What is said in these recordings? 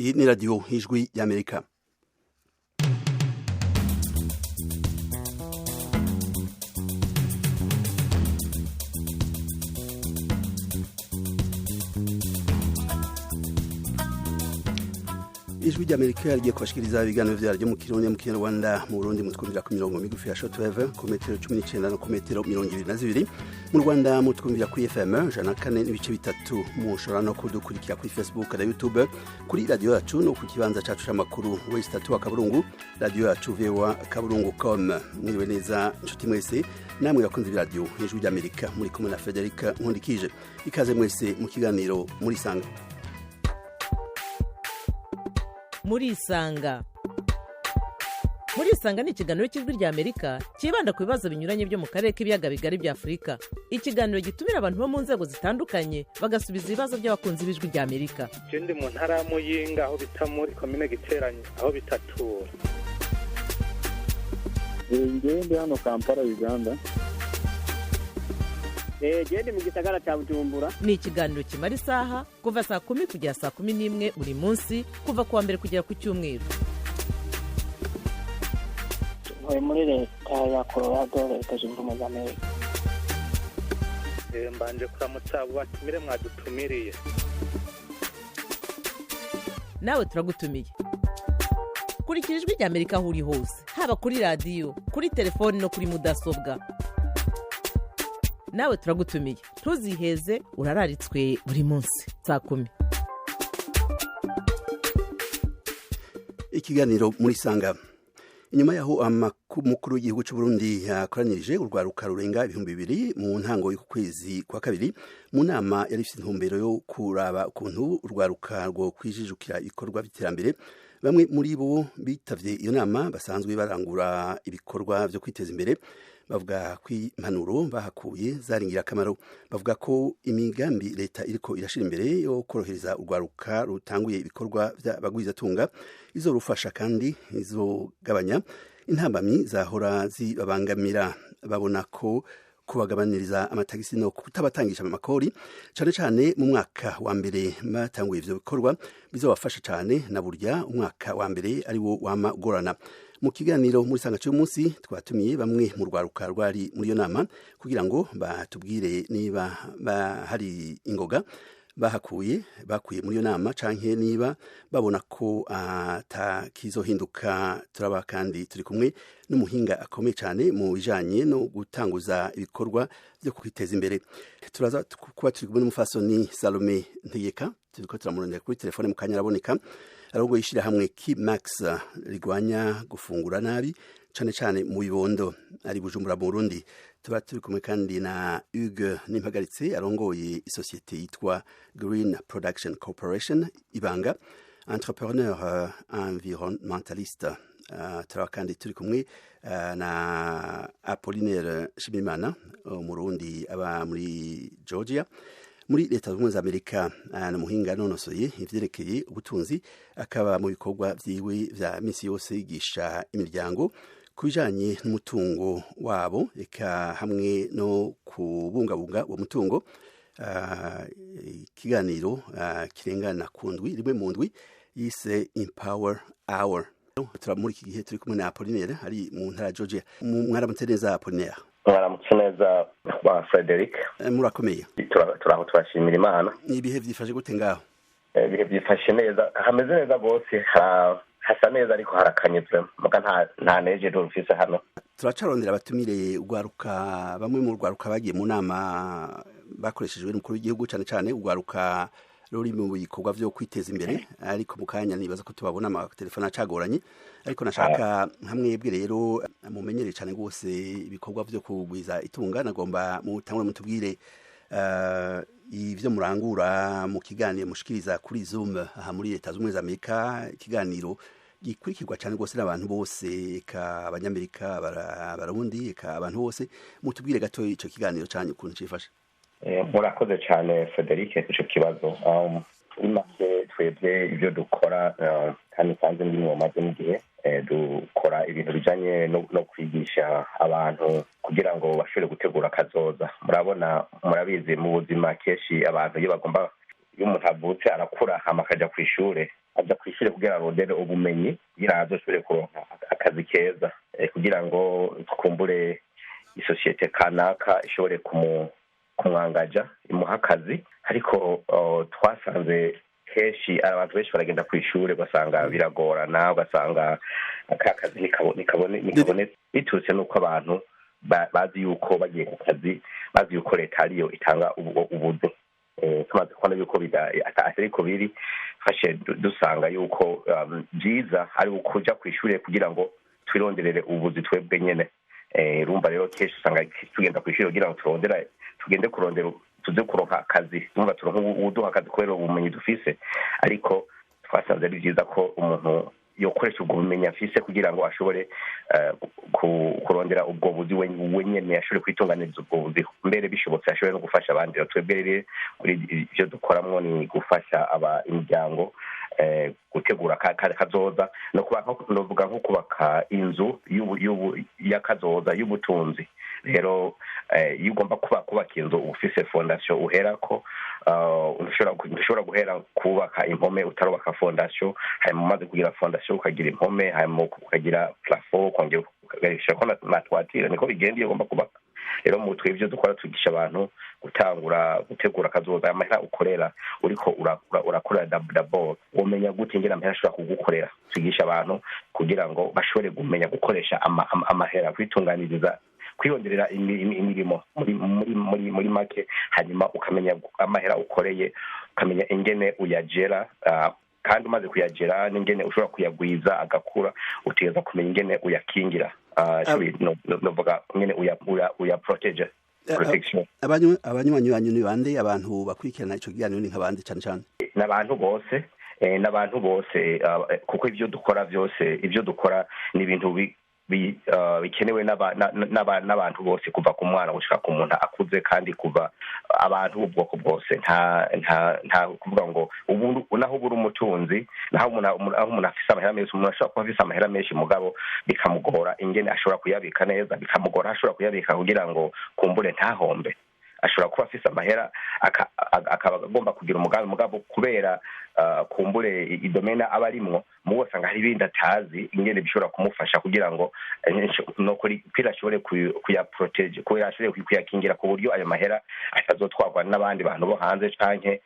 Iyi ni radiyo y'ijwi y'Amerika. Ijwi ry'Amerika yagiye kubashikiriza ibiganiro vyaryo mu Kirundi mu Kinyarwanda mu Burundi mutwumvira ku mirongo migufi ya shortwave ku metero 19 no ku metero 22 mu Rwanda mutwumvira ku FM 104.3 mushobora no kudukurikira kuri Facebook na YouTube kuri radio yacu no ku kibanza cacu c'amakuru westatu akaburungu radio yacu voa.com. Mwiriwe neza nshuti mwese namwe bakunze radio Ijwi ry'Amerika muri kumwe na Frederica Nkundikije. Ikaze mwese mu kiganiro muri sanga. Murisanga ni ikiganiro cy'ijwi ry'Amerika kibanda ku bibazo binyuranye byo mu karere k'ibiyaga bigari bya Afurika. Ikiganiro gitumira abantu bo mu nzego zitandukanye bagasubiza ibibazo by'abakunzi b'ijwi ry'Amerika. Ndi mu ntara ya Muyinga aho bita muri commune Giteranyi aho bitatura. Ndi hano Kampala Uganda. Ndi mu gisagara cya Bujumbura. Ni ikiganiro kimara isaha kuva saa 10 kugera saa 11 buri munsi kuva kuwa mbere kugera ku cyumweru. Muri leta ya Colorado leta zunze ubumwe za Amerika. Mbanje kuramutsa abo batumire mwadutumiriye. Nawe turagutumiye. Kurikira Ijwi ry'Amerika aho uri hose, haba kuri radio, kuri telefone no kuri mudasobwa. Nawe turagutumiye. Ntuziheze urararitswe buri munsi saa 10. Ikiganiro muri sanga. Inyuma yaho mukuru w'igihugu cy'u Burundi yakoranyirije urwaruka rurenga 200 mu ntango y'ukwezi kwa kabiri mu nama yari ifite intumbero yo kuraba ukuntu urwaruka rwo kwijijukira ibikorwa by'iterambere. Bamwe muri bo bitavye iyo nama basanzwe barangura ibikorwa byo kwiteza imbere. Bavuga ko impanuro bahakuye zaringira akamaro. Bavuga ko imigambi leta iriko irashira imbere yo korohereza urwaruka rutanguye ibikorwa by'abagwizatunga izorufasha kandi izogabanya intambamyi zahora zibabangamira. Babona ko kubagabaniriza amatagisi no kutabatangisha amakori cyane cyane mu mwaka wa mbere batanguye ivyo bikorwa bizobafasha cyane na burya umwaka wa mbere ari wo wama gorana. Mu kiganiro muri sanga cy'umunsi twatumiye bamwe mu rwaruka rwari muri yo nama kugira ngo batubwire niba hari ingoga bakuye muri yo nama canke niba babona ko atakizohinduka. Turaba kandi turi kumwe n'umuhinga akomeye cyane mu bijanye no gutanguza ibikorwa byo kwiteza imbere. Turaza kuba turi kumwe n'umufasoni Salome Ntegeka, turiko turamurondera kuri telefone mu kanya araboneka. Arongo yishira hamwe Kimax rigwanya gufungura nabi cyane cyane mu bibondo ari Bujumbura mu Burundi. Tuba turi kumwe kandi na Hugues Nimpagaritse arongoye isosiyete yitwa Green Production Corporation Ibanga, entrepreneur environnementaliste. Tuba kandi turi kumwe na Apollinaire Shimimana umurundi aba muri Georgia muri leta z'ubumwe za Amerika. N'umuhinga nonosoye ivyerekeye ubutunzi akaba mu bikorwa vyiwe vya misi yose yigisha imiryango kubijanye n'umutungo wabo eka hamwe no kubungabunga uwo mutungo. Ikiganiro kirengana ku ndwi rimwe mu ndwi yise Empower Hour. Turamuri iki gihe turi kumwe na Apollinaire ari mu ntara Georgia. Mwaramutse neza Apollinaire? Mwaramutse neza ba Frederic. Murakomeye? Turaho turashimira Imana. Ibihe vyifashe gute ngaho? Ibihe byifashe neza, hameze neza gose, hasa neza ariko harakanye muga nta neje rufise hano. Turacarondera abatumire urwaruka bamwe mu rwaruka bagiye mu nama bakoreshejwe n'umukuru w'igihugu cyane cyane urwaruka ruri mu bikorwa byo kwiteza imbere, ariko mu kanya nibaza ko tubabona amatelefone acagoranye, ariko nashaka hamwebwe rero mumenyereye cyane gose ibikorwa byo kugwiza itunga. Nagomba mutangure mutubwire ivyo murangura mu kiganiro mushikiriza kuri Zoom aha muri leta z'ubumwe za Amerika, ikiganiro gikurikirwa cyane gose n'abantu bose eka abanyamerika abarundi eka abantu bose. Mutubwire gato ico kiganiro cyanyu ukuntu cifashe. Murakoze cyane Frederic ico kibazo. Imase twebwe ibyo dukora kandi sanze ndi mu maze n'igihe dukora ibintu bijanye no kwigisha abantu kugira ngo bashobore gutegura kazoza. Murabizi mu buzima keshi abantu iyo bagomba iyo umuntu avutse arakura hama akaja kw'ishure aja kw'ishure kugira arondere ubumenyi kugira azoshobore kuronka akazi keza kugira ngo twumbure isosiyete kanaka ishobore kumwangaja imuha akazi ariko twasanze kenshi abantu benshi baragenda kw'ishure ugasanga biragorana ugasanga akazi nikabonetse biturutse n'uko abantu bazi yuko bagiye ku kazi bazi yuko leta ariyo itanga ubuzi tumaze kubona yuko ariko biri fashe dusanga yuko byiza ari ukuja kw'ishure kugira ngo twironderere ubuzi twebwe nyene rumva rero kenshi usanga tugenda kw'ishure kugira ngo tugende kurondera tuze kuronka akazi numva turonka uduha akazi kubera ubumenyi dufise ariko twasanze ari byiza ko umuntu yokoresha ubwo bumenyi afise kugira ngo ashobore kurondera ubwo buzi wenyene ashobore kwitunganiriza ubwo buzi mbere bishobotse ashobore no gufasha abandi twebwe rero muri ivyo dukoramwo ni gufasha imiryango gutegura kazoza no kuvuga nko kubaka inzu y'akazoza y'ubutunzi rero iyo ugomba kubaka inzu ufise fondation uherako ntushobora guhera kubaka impome utarubaka fondation hanyuma umaze kugira fondation ukagira impome hanyuma ukagira plafond ukongera ukagarishako na toiture niko bigenda iyo ugomba kubaka rero mu twebwe dukora tugisha abantu gutegura akazoza amahera ukorera uriko urakorera d'abord umenya gute ingena amahera ashobora kugukorera tugisha abantu kugira ngo bashobore kumenya gukoresha amahera kwitunganiriza kwironderera imirimo muri make hanyuma ukamenya amahera ukoreye ukamenya ingene uyagera kandi umaze kuyagera n'ingene ushobora kuyagwiza agakura utegeza kumenya ingene uyakingira novuga ingene uya protege protection abanywanyi banyu ni bande abantu bakurikirana ico kiganiro ni nk'abandi cane cane n'abantu bose kuko ivyo dukora ni ibintu bikenewe n'abantu bose kuva ku mwana gushika ku muntu akuze kandi kuva abantu b'ubwoko bwose nta kuvuga ngo naho ubura umutunzi naho umuntu afise amahera menshi umuntu ashobora kuba afise amahera menshi mugabo bikamugora ingene ashobora kuyabika neza bikamugora ashobora kuyabika kugira ngo kumbure ntahombe ashobora kuba afise amahera akaba agomba kugira umugambi mugabo kubera kumbure idomena aba arimwo mu bose ngo hari ibindi atazi ingene bishobora kumufasha kugira ngo kwira ashobore kuyaprotege kubera ashobore kuyakingira ku buryo ayo mahera atazotwarwa n'abandi bantu bo hanze canke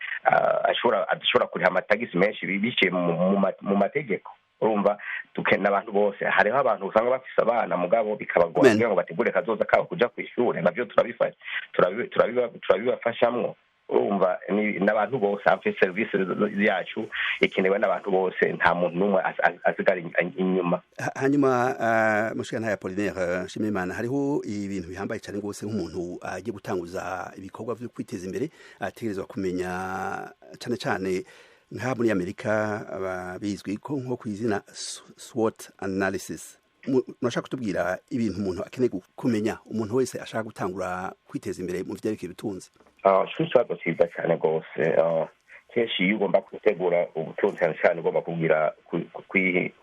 adashobora kuriha amatagisi menshi biciye mu mategeko urumva dukena abantu bose hariho abantu usanga bafise abana mugabo bikabagora kugira ngo bategure kazoza kabo kuja kw'ishure navyo turabibafashamwo urumva n'abantu bose hafi service yacu ikenewe n'abantu bose nta muntu n'umwe asigara inyuma hanyuma mushikana ya Apollinaire Nshimiyimana hariho ibintu bihambaye cyane rwose nk'umuntu agiye gutanguza ibikorwa vyo kwiteza imbere ategerezwa kumenya cyane cyane nka muri Amerika bizwi ko nko kwizina SWOT analysis nashaka kutubwira ibintu umuntu akeneye kumenya umuntu wese ashaka gutangura kwiteza imbere mu vyerekeye ubutunzi ikibazo cyiza cyane rwose kenshi iyo ugomba gutegura ubutunzi cyane ugomba kugira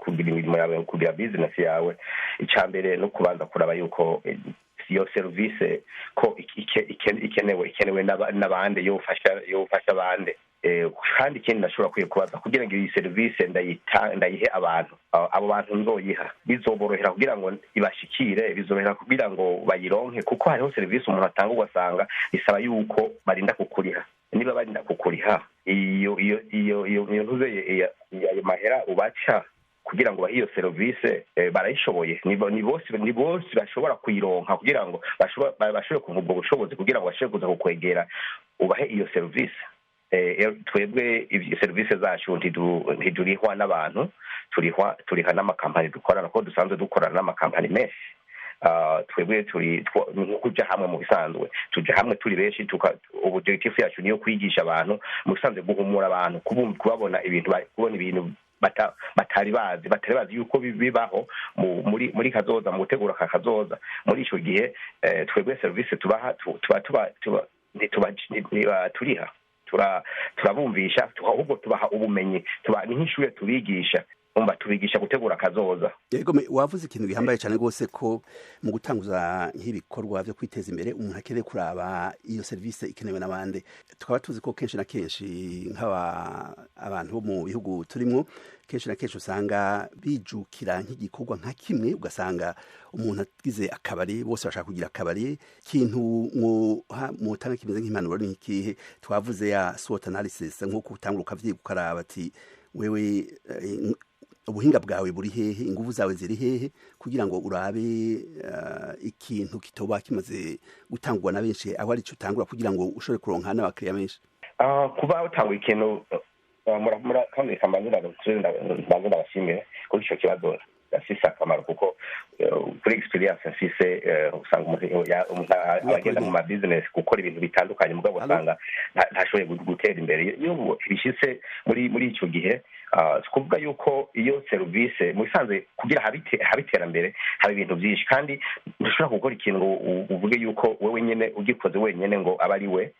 imirimo yawe kugira business yawe icya mbere no kubanza kuraba yuko iyo service ko ikenewe n'abandi yofasha abandi kandi ikindi nashobora kubaza kugira ngo iyi serivisi ndayihe abantu abo bantu nzoyiha bizoborohera kugira ngo ibashikire bizorohera kugira ngo bayironke kuko hariho serivisi umuntu atanga ugasanga bisaba yuko barinda kukuriha niba barinda kukuriha iyo ntuze ayo mahera ubaca kugira ngo bahiyo serivisi barayishoboye ni bose bashobora kuyironka kugira ngo bashobore kuva ubwo bushobozi kugira ngo bashobore kuza kukwegera ubahe iyo serivisi twebwe serivisi zacu ntidurihwa n'abantu turiha n'amakampani dukorana kuko dusanzwe dukorana n'amakampani menshi twebwe kuja hamwe mu bisanzwe tuja hamwe turi benshi objectif yacu niyo kwigisha abantu mu bisanzwe guhumura abantu kubona ibintu batari bazi yuko bibaho muri kazoza mu gutegura kazoza muri ico gihe twebwe service tubaha turiha turabumvisha ahubwo tubaha ubumenyi ni nk'ishure tubigisha umva tubigisha gutegura akazoza. Yego wavuze ikintu gihambaye cyane rwose ko mu gutanguza nk'ibikorwa byo kwiteza imbere umuntu akeneye kuraba iyo service ikenewe n'abandi. Tukaba tuzi ko kenshi na kenshi abantu bo mu bihugu turimo kenshi na kenshi usanga bijukira nk'igikorwa nka kimwe, ugasanga umuntu agize akabari bose bashaka kugira akabari. Ikintu mu tanga kimeze nk'impanuro ni ikihe? Twavuze ya SWOT analysis nko kutangura ukavyiga ukaraba ati wewe ubuhinga bwawe buri hehe, ingufu zawe ziri hehe, kugira ngo urabe ikintu kitoba kimaze gutangwa na benshi aho ari cyo utangura kugira ngo ushobore kuronka n'abakiriya benshi. Kuba utangwa ikintu kandi kamanira ndabashimire kuri icyo kibazo afise akamaro, kuko kuri experience afise usanga abagenda mu business gukora ibintu bitandukanye mugabo usanga ntashoboye gutera imbere. Iyo bishitse muri icyo gihe kuvuga yuko iyo service musanze kugira habiterambere haba ibintu byinshi, kandi ntushobora gukora ikintu ngo uvuge yuko wewe nyene ugikoze wenyene ngo aba ari we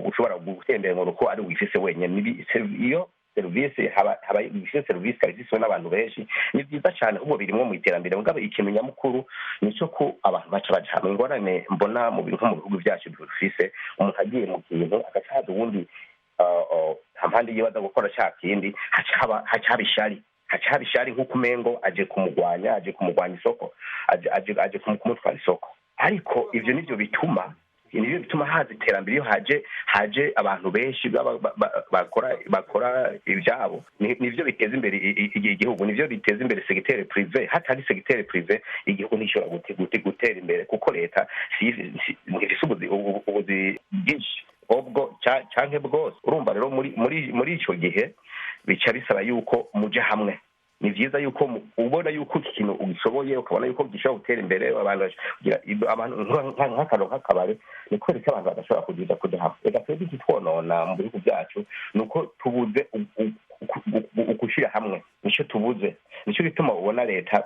ushobora gutera imbere ngo uko ari wifise wenyene. Iyo service haba ifise service kandi n'abantu benshi ni byiza cyane, ubwo birimwo mu iterambere. Mugabo ikintu nyamukuru nico ko abantu baca baja hamwe. Ingorane mbona mu bihugu byacu bifise umuntu agiye mu kintu agacaza ubundi hampande yibaza gukora cya kindi haca bishari nk'uko umengo aje kumugwanya isoko, aje kumutwara isoko. Ariko ivyo nivyo bituma haza iterambere. Iyo haje abantu benshi bakora ibyabo, nivyo biteza imbere igihugu, nivyo biteza imbere segiteri prive. Hatari segiteri prive igihugu ntishobora gutera imbere, kuko leta ntifise ubuzi bwinshi ubwo canke bwose. Urumva rero muri ico gihe bica bisaba yuko muja hamwe. Ni vyiza yuko ubona yuko iki kintu ugishoboye, ukabona yuko gishobora gutera imbere abantu nk'akabare, ni kwereka abantu badashobora kuja hamwe. Reka twebwe twonona mu bihugu byacu nuko tubuze ukushira hamwe, nico tubuze. Nico bituma ubona leta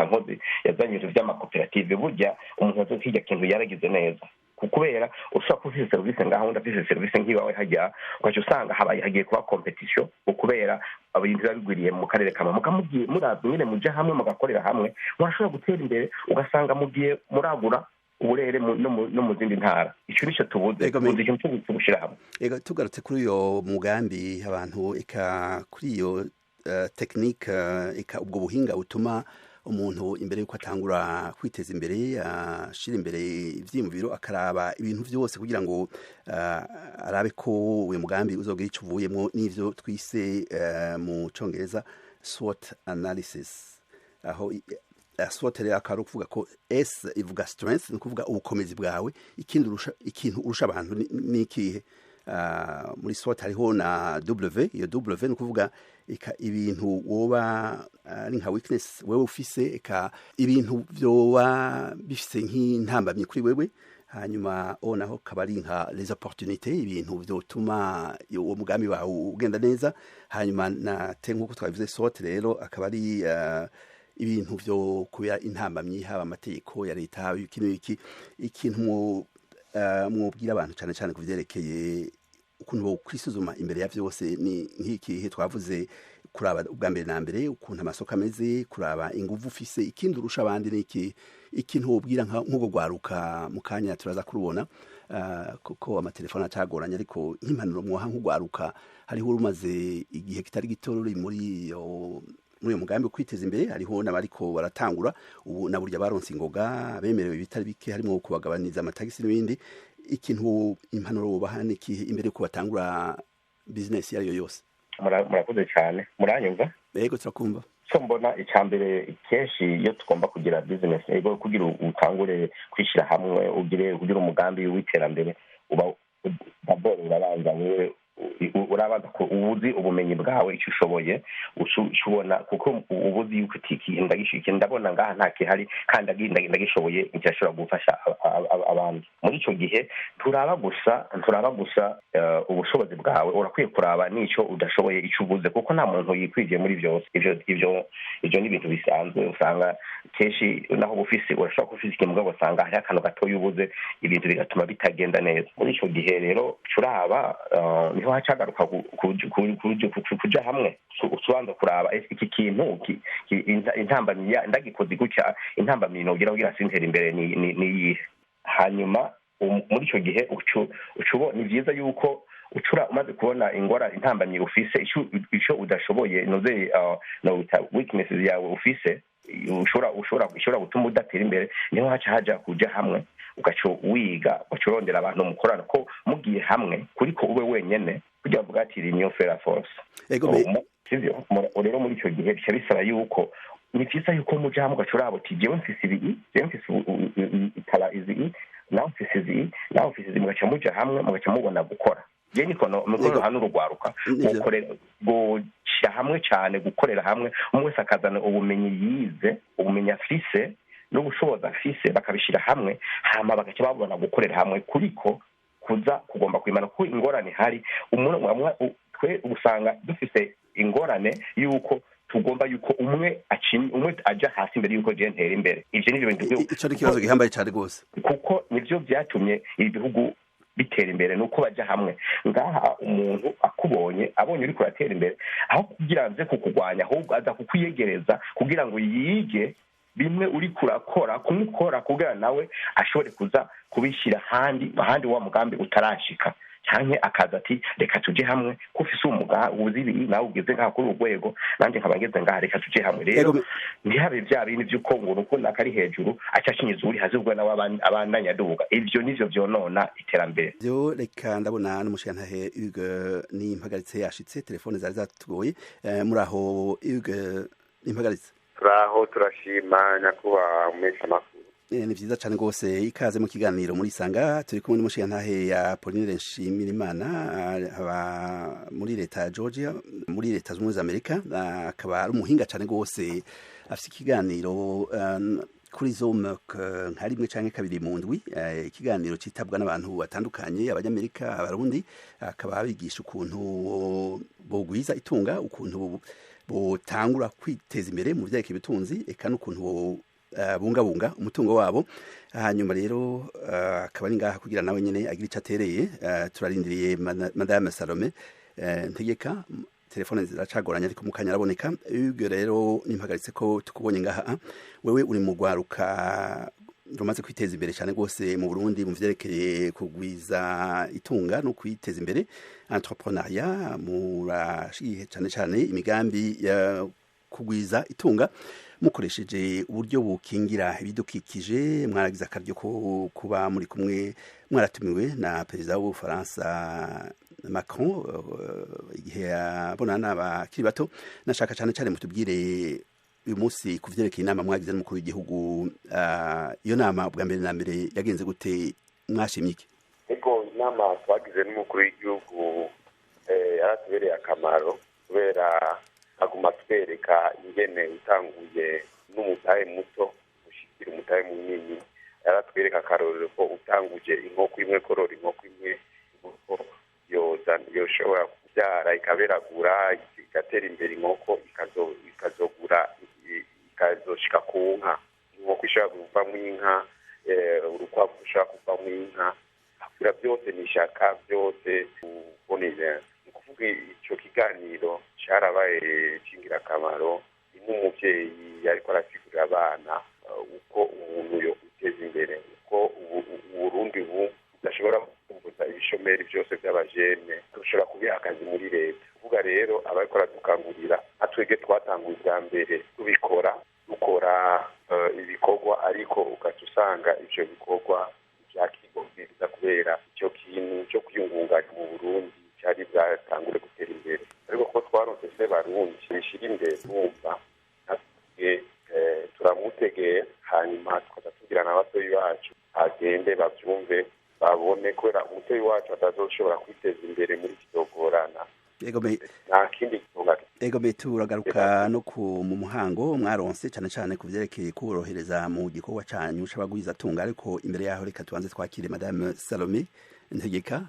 nkozi yazanye ibintu vy'amakoperative. Burya umuntu azokirya kintu yaragize neza, kubera ushobora kufise service ngaho ndafise service nk'iwawe hajya ugaca usanga hagiye kuba competition, ukubera abintu babigwiriye mu karere kamwe. Mukamugiye muravye nyene muja hamwe mugakorera hamwe, murashobora gutera imbere, ugasanga mugiye muragura uburere no mu zindi ntara. Ico nico tubuze ikintu cyo gushira hamwe. Ega tugarutse kuri uyo mugambi abantu eka kuri iyo technique eka ubwo buhinga butuma umuntu imbere yuko atangura kwiteza imbere ashira imbere ivyimviro akaraba ibintu vyose kugira ngo arabe ko uyu mugambi uzogira ico uvuyemo, n'ivyo twise mu Congereza SWOT analysis. Aho SWOT rero akaba kuvuga ko S ivuga strength, ni kuvuga ubukomezi bwawe, ikintu urusha abantu ni ikihe. Muri SWOT hariho na W, iyo W ni kuvuga ibintu woba ari nka weakness wewe ufise, ibintu vyoba bifise nk'intambamye kuri wewe. Hanyuma naho kabari nka les opportunités, ibintu vyotuma uwo mugambi wawe ugenda neza. Hanyuma na te nk'uko twabivuze SWOT rero akaba ari ibintu vyo kubera intambamye, haba amategeko ya leta, haba ikintu mwobwira abantu cyane cyane kuvyerekeye ukuntu bo kwisuzuma imbere ya vyose. Ni nk'ikihe twavuze, kuraba ubwa mbere na mbere ukuntu amasoko ameze, kuraba inguvu ufise, ikindi urusha abandi ni ikintu wobwira nk'ugo gwaruka mu kanya turaza kurubona kuko amatelefone acagoranye, ariko nk'impanuro mwoha nk'ugwaruka hariho urumaze igihe kitari gito ruri muri uyu mugambi kwiteza imbere. Hariho n'abariko baratangura ubu na burya baronse ingoga, bemerewe bitari bike, harimo kubagabaniza amatagisi n'ibindi. Ikintu impanuro wobaha n'ikihe imbere yuko batangura business yariyo yose? Murakoze cyane. Muranyumva? Yego turakumva. So mbona icambere kenshi iyo tugomba kugira business ego kugira utangure kwishira hamwe kugira umugambi w'iterambere uba urabanza urabanza ubuzi ubumenyi bwawe icyo ushoboye ushobona, kuko ubuzi yuko ndagishike ndabona ngaha nta kihari kandi ndagishoboye ncyashobora gufasha abandi. Muri ico gihe turaba gusa ubushobozi bwawe, urakwiye kuraba nico udashoboye ico ubuze, kuko nta muntu yikwije muri byose. Ivyo ni ibintu bisanzwe. Usanga kenshi naho bufise urashobora kufise ikimuga usanga hari akantu gato yubuze, ibintu bigatuma bitagenda neza. Muri ico gihe rero turaba niho niho hacagaruka kuja hamwe usubanza kuraba iki kintu intambamyi ndagikoze gutya intambamyi nogira kugira sintera imbere ni hanyuma muri ico gihe ucubo ni vyiza yuko ucura umaze kubona ingora intambamyi ufise ico udashoboye noze no weaknesses yawe ufise ushobora gutuma udatera imbere niho haja kuja hamwe ugaco wiga ugacorondera abantu mukorana ko mugiye hamwe kuriko ube wenyene kugira bavuga ati union fait force sivyo rero muri ico gihe bica bisaba yuko ni vyiza yuko muja hamwe ugacurabo ati jewe mfise ibi jewe mfise itara izi nawe mfise izi nawe mfise izi mugaca muja hamwe mugaca mubona gukora je niko mukoro hano urugwaruka gukorera gushira hamwe cyane gukorera hamwe umwe wese akazana ubumenyi yize ubumenyi afise n'ubushobozi afise bakabishira hamwe hama bagaca babona gukorera hamwe kuriko kuza kugomba kwimana ko ingorane hari umuntu twe usanga dufise ingorane yuko tugomba yuko umwe aja hasi imbere yuko je ntera imbere ivyo nivyo bintu ico n'ikibazo gihambaye cyane gose kuko nivyo byatumye ibihugu bitera imbere nuko baja hamwe ngaha umuntu akubonye abonye uri kuratera imbere aho kugira nze kukugwanya ahubwo aza kukwiyegereza kugira ngo yige bimwe uri kurakora kumukora kugira nawe ashobore kuza kubishira ahandi wa mugambi utarashika cyane akaza ati reka tuje hamwe kufise uzibi nawe ugeze nka kuri urwego nanje nkabangeze ngaha reka tuje hamwe rero ntihabe bya bintu by'uko ngo nuko nakari hejuru acashinyiza uri hazubwo nawe abandanya dubuga ivyo nivyo vyonona iterambere byo reka ndabona n'umushantahe Hugues ni impagaritse yashitse telefone zari zatugoye muri aho Hugues impagaritse turaho turashima nyakuba umesha makuru ni vyiza cyane gose ikaze mu kiganiro muri sanga turi kumwe n'umushantahe ya Pauline Nshimirimana aba muri leta ya Georgia muri leta z'Ubumwe za Amerika akaba ari umuhinga cyane gose afite ikiganiro kuri Zoom nka rimwe canke kabiri mu ndwi ikiganiro citabwa n'abantu batandukanye abanyamerika abarundi akaba abigisha ukuntu bogwiza itunga ukuntu botangura kwiteza imbere mu vyerekeye ubutunzi eka n'ukuntu bungabunga umutungo wabo hanyuma rero akaba ari ngaha kugira nawe nyene agira ico atereye turarindiriye Madame Salome Ntegeka telefone ziracagoranye ariko mukanya araboneka Hugues rero nimpagaritse ko tukubonye ngaha wewe uri mu rwaruka rumaze kwiteza imbere cyane gose mu Burundi mu vyerekeye kugwiza itunga no kwiteza imbere entrepreneuriat murashiye cyane imigambi ya kugwiza itunga mukoresheje uburyo bukingira ibidukikije mwaragize akaryo ko kuba muri kumwe mwaratumiwe na perezida w'Ubufaransa Macron igihe yabonana n'abakiri bato nashaka cyane mutubwire uyu munsi kuvyerekeye inama mwagize n'umukuru w'igihugu iyo nama bwa mbere na mbere yagenze gute mwashimye iki ego inama twagize n'umukuru w'igihugu yaratubereye akamaro kubera aguma twereka ingene utanguye n'umutahe muto ushikira umutahe munini yaratwereka akarorero ko utanguje inkoko imwe korora inkoko imwe inkoko yoshobora kubyara ikaberagura igatera imbere inkoko ikazogura ikazoshika ku nka inkoko ishobora kuvamwo inka urukwavu rushobora kuvamwo inka kugira byose nishaka byose uboneye ni kuvuga ico kiganiro cyarabaye cy'ingirakamaro n'umuvyeyi ariko arasigurira abana uko umuntu yo guteza imbere uko Burundi budashobora kumbuza ibishomeri byose by'abajene dushobora kubiha akazi muri leta kuvuga rero abariko baradukangurira atwege twatanguye bwa mbere tubikora dukora ibikorwa ariko ugaca usanga ivyo bikorwa vyakigombiza kubera icyo kintu cyo kwiyungunganya mu Burundi cyari bwatangure gutera imbere ariko ko twaronse se barundi bishira imbere bumva turamutegeye hanyuma tukatugira n'abatoyi bacu agende bavyumve babone kubera umutoyi wacu atazoshobora kwiteza imbere muri kidogorana nta kindi ego turagaruka no mu muhango mwaronse cyane ku vyerekeye kuborohereza mu gikorwa canyu c'abagwiza tunga ariko imbere yaho reka tubanze twakire Madame Salome Ntegeka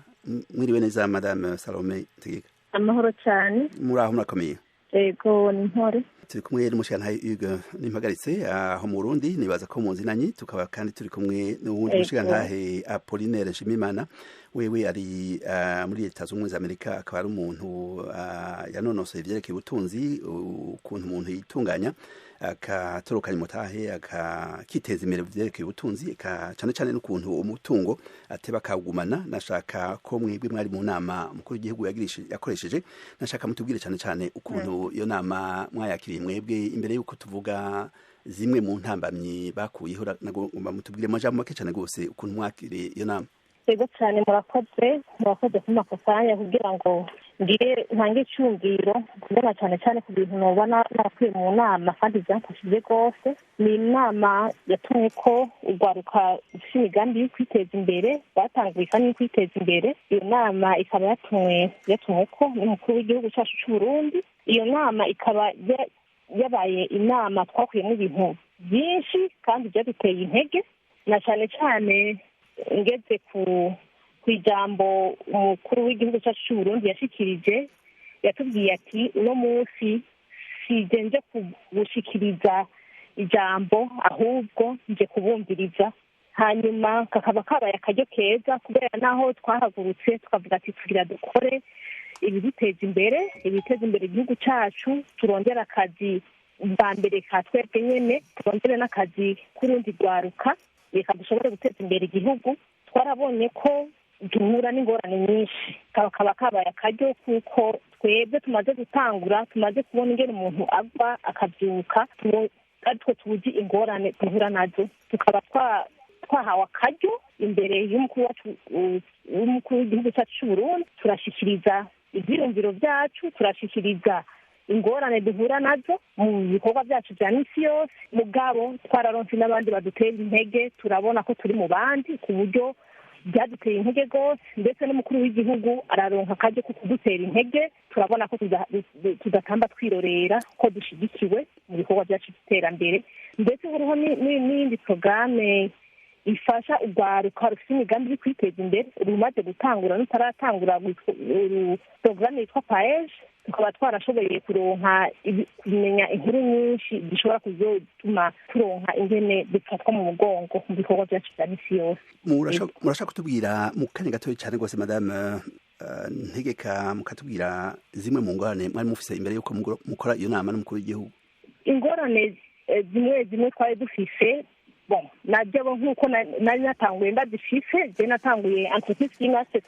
mwiriwe neza Madame Salome Ntegeka amahoro cyane muraho murakomeye ego ni ntore turi kumwe n'umushikirantahe Hugues Nimpagaritse aho mu Burundi nibaza ko muzinanyi tukaba kandi turi kumwe n'uwundi mushikirantahe Apollinaire Nshimiyimana wewe ari muri Leta Zunze Ubumwe za Amerika akaba ari umuntu yanonosoye ivyerekeye ubutunzi ukuntu umuntu yitunganya akatorokanya umutahe akiteza imbere vyerekeye ubutunzi cyane cyane n'ukuntu umutungo ateba akawugumana. Nashaka ko mwebwe mwari mu nama mukuru w'igihugu yakoresheje, nashaka mutubwire cyane cyane ukuntu iyo nama mwayakiriye mwebwe imbere y'uko tuvuga zimwe mu ntambamyi bakuyeho, nagomba mutubwire amajambo make cyane gose ukuntu mwakiriye iyo nama. Yego cyane murakoze ku makosanya kugira ngo ngire ntange icyumviro kubona cyane cyane ku bintu nobona nakuye mu nama kandi byamfashije rwose. Ni inama yatumye ko urwaruka rufite imigambi yo kwiteza imbere batanguye kandi kwiteza imbere. Iyo nama ikaba yatumwe ko n'umukuru w'igihugu cyacu cy'u Burundi. Iyo nama ikaba yabaye inama twakuyemo ibintu byinshi kandi byaduteye intege, na cyane cyane ngeze ku ijambo umukuru w'igihugu cyacu cy'u Burundi yashikirije. Yatubwiye ati uno munsi sije nje gushikiriza ijambo ahubwo nje kubumviriza. Hanyuma kakaba kabaye akaryo keza kubera naho twahagurutse tukavuga ati tugira dukore ibiduteza imbere igihugu cyacu, turondera akazi bwa mbere ka twebwe nyene, turondere n'akazi k'urundi rwaruka reka dushobore guteza imbere igihugu. Twarabonye ko duhura n'ingorane nyinshi, kaba kabaye akaryo kuko twebwe tumaze gutangura, tumaze kubona ingene umuntu agwa akabyuka, aritwo tuzi ingorane duhura nazo, tukaba twahawe akaryo imbere y'umukuru w'igihugu cyacu cy'u Burundi. Turashikiriza ivyiyumviro vyacu, turashikiriza ingorane duhura nazo mu bikorwa byacu bya misi yose. Mugabo twararonse n'abandi badutera intege, turabona ko turi mu bandi ku buryo byaduteye intege rwose, ndetse n'umukuru w'igihugu araronka akaryo ko kudutera intege. Turabona ko tudatamba twirorera ko dushigikiwe mu bikorwa byacu by'iterambere. Ndetse hariho n'iyindi porogaramu ifasha urwaruka rufite imigambi yo kwiteza imbere rumaze gutangura n'utaratangura, porogaramu yitwa PAEJ. Tukaba twarashoboye kuronka kumenya inkuru nyinshi zishobora kuzotuma turonka ingene dufatwa mu mugongo mu bikorwa byacu bya misi yose. Murashaka kutubwira mu kanya gatoya cyane rwose madame Ntegeka, mukatubwira zimwe mu ngorane mwari mufise imbere y'uko mukora iyo nama n'umukuru w'igihugu? Ingorane zimwe twari dufise najya nk'uko nari natanguye ndazifise. Je natanguye entreprise y'ingase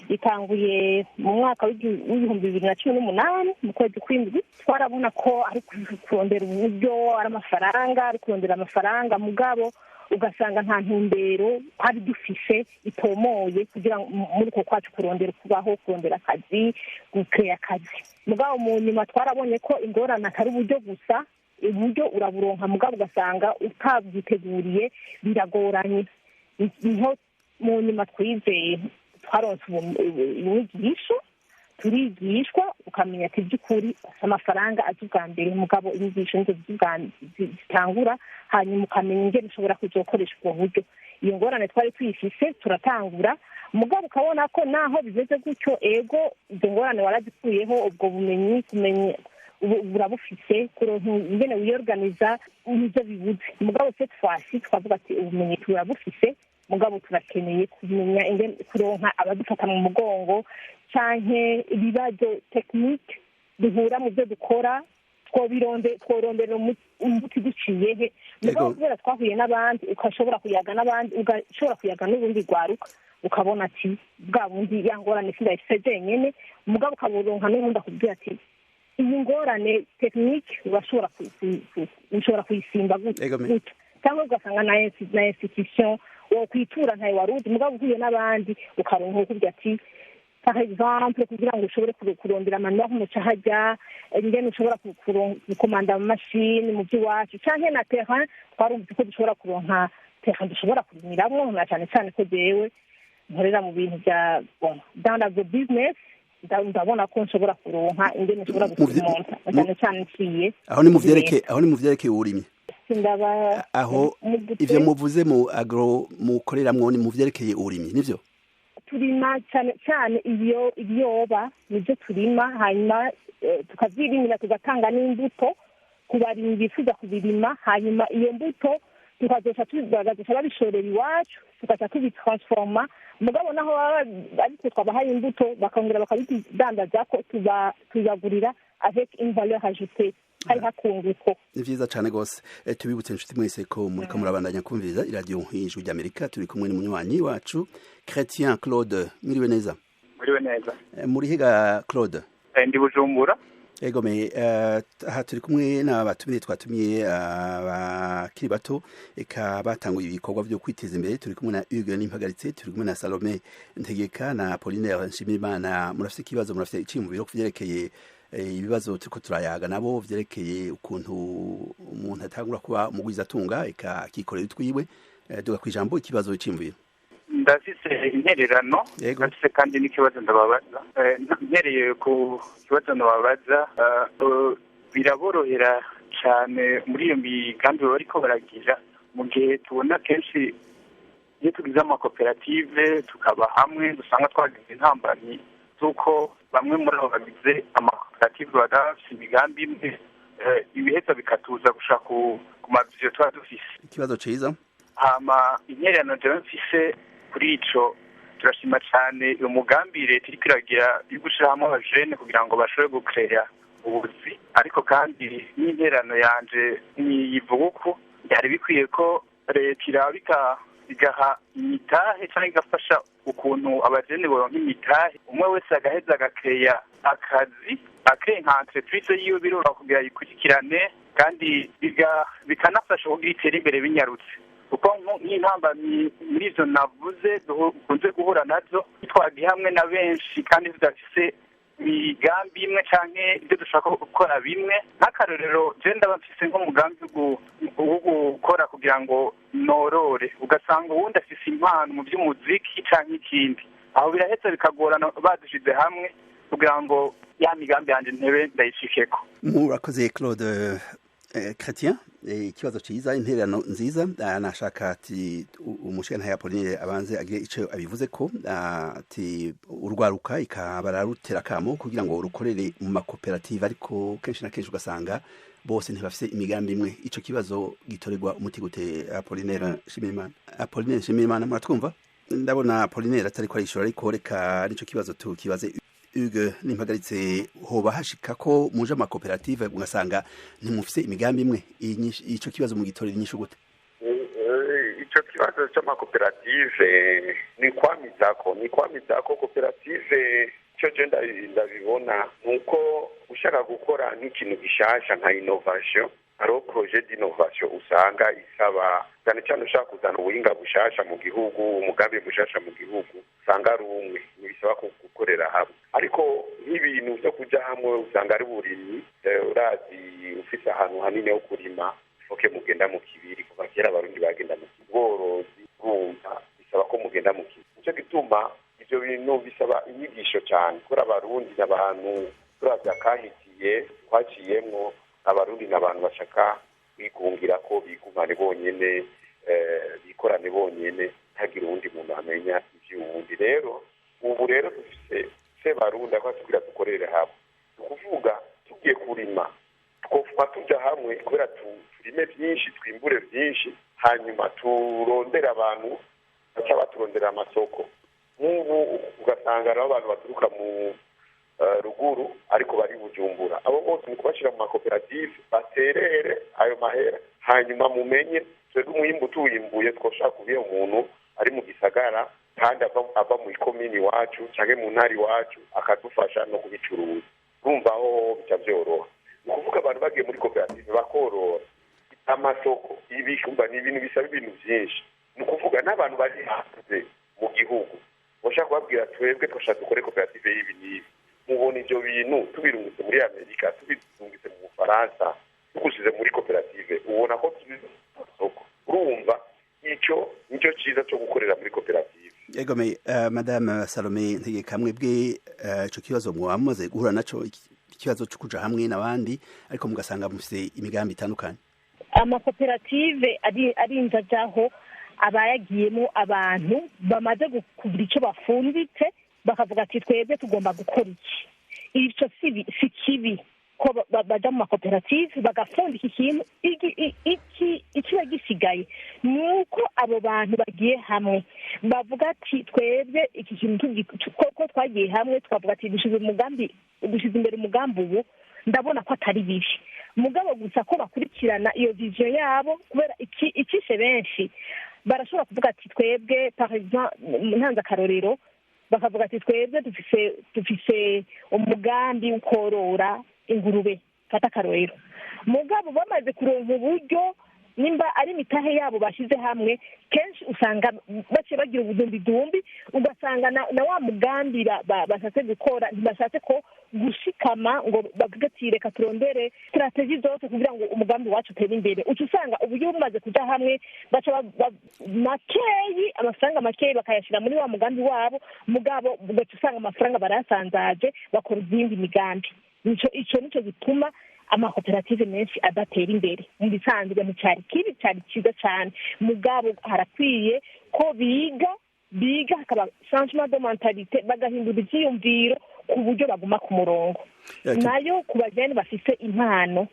itanguye mu mwaka w'ibihumbi 2018 mu kwezi kw'indwi. Twarabona ko ari kurondera uburyo ari kurondera amafaranga, mugabo ugasanga nta ntumbero hari dufise itomoye kugira muri uko kwacu kurondera kubaho, kurondera akazi, gukreya akazi. Mugabo mu nyuma twarabonye ko ingorane atari uburyo gusa, uburyo uraburonka mugabo ugasanga utabyiteguriye biragoranye. Niho mu nyuma twizeye twaronse inyigisho, turigishwa ukamenya ati by'ukuri amafaranga azi ubwa mbere, mugabo inyigisho nizo zitangura, hanyuma ukamenya ingene ushobora kuzokoresha ubwo buryo. Iyo ngorane twari tuyifise turatangura, mugabo ukabona ko naho bimeze gutyo ego izo ngorane warazikuyeho, ubwo bumenyi kumenya burabufise kuronka ingene wiyorganiza n'ivyo bibuze. Mugabo cette fois-ci twavuga ati ubumenyi turabufise, mugabo turakeneye kumenya ingene kuronka abadufata mu mugongo canke ibibazo technique duhura mu byo dukora, tworondera umuti duciyehe. Mugabo kubera twahuye n'abandi, ukashobora kuyaga n'abandi, ugashobora kuyaga n'ubundi rwaruka, ukabona ati bwa bundi yangorane sindayifise jenyene, mugabo ukaburonka n'ubundi akubwira ati iyi ngorane tekinike ushobora kuyisimba gutya, cyangwa ugasanga na institution wokwitura ntayo waruzi, mugabo uhuye n'abandi ukaronka ukubwira ati par exemple kugira ngo ushobore kurondera amanura nk'umuca hajya, ingene ushobora gukomanda amamashini mu by'iwacu, canke na terrain twarumvise ko dushobora kuronka terrain dushobora kurimiramwo, na cyane cyane ko jewe nkorera mu bintu bya dans la business, ndabona ko nshobora kuronka ingene nshobora gusimonta cyane cyane nciye aho ni mu vyerekeye uburimyi. Aho ivyo muvuze mu agro mukoreramwo ni mu vyerekeye uburimyi nivyo? Turima cyane cyane ibiyoba nivyo turima, hanyuma tukavyirimira tugatanga n'imbuto ku barimyi bifuza kubirima, hanyuma iyo mbuto tukazoca babishorera iwacu tugaca tubitransforma, mugabo naho ariko twabahaye imbuto bakongera bakabidandaza ko tubagurira avec une valeur ajoutée, hari hakunguko. Ni vyiza cane gose. Tubibutse inshuti mwese ko muriko murabandanya kumviriza iradiyo y'ijwi ry'Amerika, turi kumwe n'umunywanyi wacu Chrétien Claude. Mwiriwe neza? Mwiriwe neza. Muri higa Claude? Ndi Bujumbura. Ego me aha turi kumwe n'abatumiye twatumiye abakiri bato eka batanguye ibikorwa byo kwiteza imbere. Turi kumwe na Hugues Nimpagaritse, turi kumwe na Salome Ntegeka na Apollinaire Nshimirimana. Murafite ikibazo, murafite iciyumviro kuvyerekeye ibibazo turiko turayaga nabo vyerekeye ukuntu umuntu atangura kuba umugwizatunga eka akikorera utwiwe. Duga kwijambo ikibazo iciyumviro. Ndafise intererano, ndafise kandi n'ikibazo ndababaza. Ntereye ku kibazo ndababaza, biraborohera cyane muri iyo migambi bariko baragira, mu gihe tubona kenshi iyo tugize amakoperative tukaba hamwe dusanga twagize intambamyi z'uko bamwe muri abo bagize amakoperative badafise imigambi imwe, ibiheza bikatuza gushaka ku mavizyo tuba dufise. Ikibazo ciza. Hama intererano jewe mfise kuri ico, turashima cyane uyu mugambi leta iriko iragira yo gushiramo abajene kugira ngo bashobore gukerea ubuzi, ariko kandi n'interano yanje niyivuga uko byari bikwiye ko leta irabika igaha imitahe cyangwa igafasha ukuntu abajene boronka imitahe, umwe wese agaheza agakeya akazi nka entreprise yiwe birora kugira yikurikirane, kandi bikanafasha kugira itere imbere binyarutse, kuko nk'intambamyi muri izo navuze dukunze guhura nazo twagiye hamwe na benshi kandi tudafise imigambi imwe canke ibyo dushaka gukora bimwe. Nk'akarorero je ndaba mfise nk'umugambi wo gukora kugira ngo norore, ugasanga uwundi afise impano mu by'umuziki canke ikindi, aho biraheza bikagorana badushize hamwe kugira ngo ya migambi yanje ntebe ndayishikeko. Murakoze Claude. Chrétien, ikibazo ciza, intererano nziza. Nashaka ati umushana ya Apollinaire abanze agire ico abivuze ko ati urwaruka ikabararutera kamo kugira ngo rukorere mu makoperative, ariko kenshi na kenshi ugasanga bose ntibafise imigambi imwe. Ico kibazo gitorerwa umuti gute Apollinaire Nshimirimana? Apollinaire Nshimirimana, muratwumva? Ndabona Apollinaire atariko arishura, ariko reka nico kibazo tukibaze Hugues Nimpagaritse. Hoba hashika ko muje amakoperative ugasanga ntimufise imigambi imwe, ico kibazo mugitorera inyishu gute? Ico kibazo c'amakoperative ni kwamizako koperative. Ico je ndabibona nuko ushaka gukora nk'ikintu gishasha nka innovation, aro projet d'innovation usanga isaba cyane cyane ushaka kuzana ubuhinga bushasha mu gihugu, umugambi bushasha mu gihugu, usanga ari umwe bisaba gukorera hamwe. Ariko nk'ibintu byo kuja hamwe usanga ari burimyi, urazi ufite ahantu hanini ho kurima foke mugenda mu kibiri, kuva kera abarundi bagenda mu kiborozi, urumva bisaba ko mugenda mu kibiri. Nico gituma ivyo bintu bisaba inyigisho cyane, kuri abarundi n'abantu turavya kahitiye twaciyemwo, abarundi n'abantu bashaka bigungira ko bigumane bonyene, bikorane bonyene, ntagira uwundi muntu amenya ivy'uwundi. Rero ubu rero dufise Sebarundi aho tugira dukorere hamwe, ukuvuga tugiye kurima twofa tuja hamwe kubera turime byinshi, twimbure byinshi, hanyuma turondera abantu baca baturondera amasoko. Nk'ubu ugasanga ari abantu baturuka mu ruguru ariko bari Bujumbura, abo bose ni kubashira mu makoperative baterere ayo mahera, hanyuma mumenye twebwe umwimbu tuwimbuye twoshaka kubiye umuntu ari mu gisagara kandi ava mu ikomini wacu canke mu ntari wacu akadufasha no kubicuruza. Urumva aho bica byoroha. Ni ukuvuga abantu bagiye muri koperative bakorora amasoko, ibikumba ni ibintu bisaba ibintu byinshi. Ni ukuvuga n'abantu bari hanze mu gihugu bashaka kubabwira twebwe twashaka dukore koperative y'ibi n'ibi, mubona ivyo bintu tubirungitse muri Amerika, tubirungitse mu Bufaransa, tugushize muri koperative, ubona ko tubizo amasoko. Urumva nico ciza cyo gukorera muri koperative. Ego me Madame Salome Ntegeka, mwebwe ico kibazo mwamaze guhura naco, ikibazo cyo kuja hamwe n'abandi ariko mugasanga mufite imigambi itandukanye. Amakoperative ari injajaho abayagiyemo abantu bamaze kugira icyo bafunditse bakavuga ati twebwe tugomba gukora iki. Ico si kibi, ko baja mu makoperative bagafundika ikintu ikiba gisigaye ni uko abo bantu bagiye hamwe bavuga ati twebwe iki kintu ko twagiye hamwe twavuga ati dushize imbere umugambi ubu ndabona ko atari bibi mugabo gusa ko bakurikirana iyo vision yabo kubera ikishe benshi barashobora kuvuga ati twebwe par exemple ntanze akarorero bakavuga ati twebwe dufise umugambi ukorora ingurube fata akarorero mugabo bamaze kuronka uburyo nimba ari imitahe yabo bashyize hamwe kenshi usanga baciye bagira ubudumbidumbi ugasanga na wa mugambi bashatse gukora ntibashatse ko gushikama ngo bavuge ati reka turondere strategie zose kugira ngo umugambi wacu utere imbere uca usanga uburyo bumaze kuja hamwe baca amafaranga makeyi bakayashyira muri wa mugambi wabo mugabo ugaca usanga amafaranga barasanzaje bakora izindi migambi ico nico gituma amakoperative menshi adatera imbere mu bisanzwe nticyari kibi cyari cyiza cyane mugabo harakwiye ko biga hakaba changement de mentalite bagahindura ivyiyumviro ku buryo baguma ku murongo nayo ku bajene bafise impano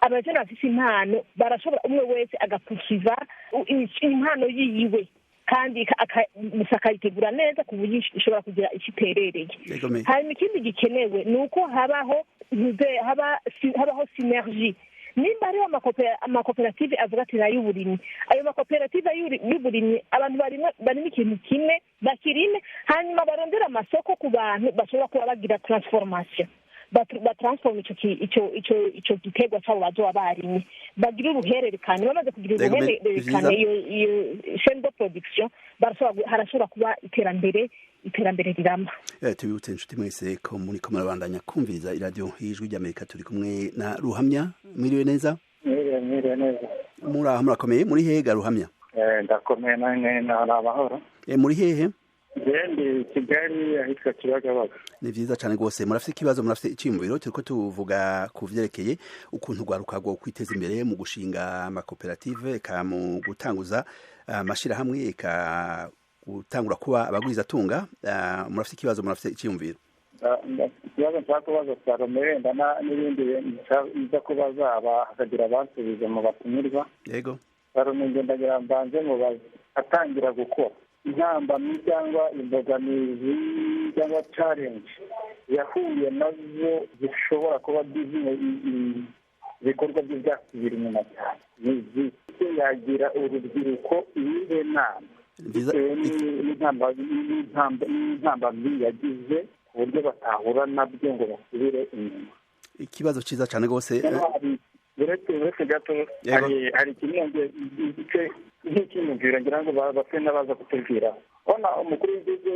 abajene bafise impano barashobora umwe wese agapusiva impano yiwe kandi akayitegura neza ku buryo ishobora kugira ikiterereye hanyuma ikindi gikenewe ni uko habaho synergie nimba hariho amakoperative avuga ati n'ay'uburimyi ayo makoperative y'uburimyi abantu barimo ikintu kimwe bakirime hanyuma barondera amasoko ku bantu bashobora kuba bagira transformation batransforma ico giterwa cyabo bazoba barimye bagira uruhererekane bamaze kugira uruhererekane iyo chaîne de production harashobora kuba iterambere rirama tubibutse inshuti mwese ko muriko murabandanya kumviriza iradiyo y'ijwi ry'Amerika turi kumwe na Ruhamya mwiriwe neza mwiriwe neza muraho murakomeye muri hehe ga Ruhamya ndakomeye nanjye na amahoro muri hehe ndi Kigali ahitwa Kibagabaga ni vyiza cyane rwose murafite ikibazo murafite icyiyumviro turiko tuvuga ku vyerekeye ukuntu rwaruka rwo kwiteza imbere mu gushinga amakoperative ka mu gutanguza amashirahamwe eka gutangura kuba abagwizatunga murafite ikibazo murafite icyiyumviro ikibazo nshaka kubaza Salome n'ibindi biza kubaza hakagira abasubiza mu batumirwa yego Salome ndagira mbanze mubaze atangira gukora intambamyi cyangwa imbogamizi cyangwa challenge yahuye nazo zishobora kuba ibikorwa bye byasubira inyuma cyane nizike yagira urubyiruko iyihe nama n'intambamyi yagize ku buryo batahura nabyo ngo basubire inyuma ikibazo cyiza cyane rwose uretse gato hari ikindi nk'icyiyumviro ngira ngo base n'abaza kutubwira ubona umukuru w'igihugu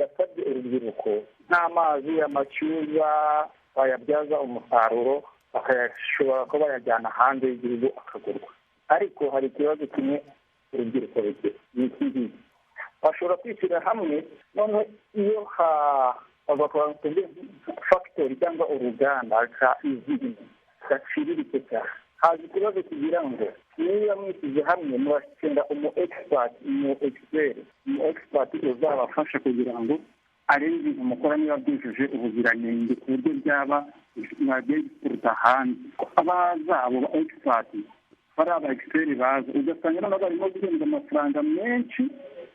yasabye urubyiruko nk'amazi amacyuza bayabyaza umusaruro bakayashobora kuba bayajyana hanze y'igihugu akagurwa ariko hari ikibazo kimwe urubyiruko rugira ni iki ngiki bashobora kwishyira hamwe none iyo bagakora fagitori cyangwa uruganda gaciriritse cyane haza ikibazo kugira ngo niba mwishyize hamwe murashyira umu expert uzabafasha kugira ngo arebe ibintu mukora niba byujuje ubuziranenge ku buryo byaba mwagiye guturuka hanze abaza abo ba expert bari aba expert baza ugasanga nabo barimo guhembwa amafaranga menshi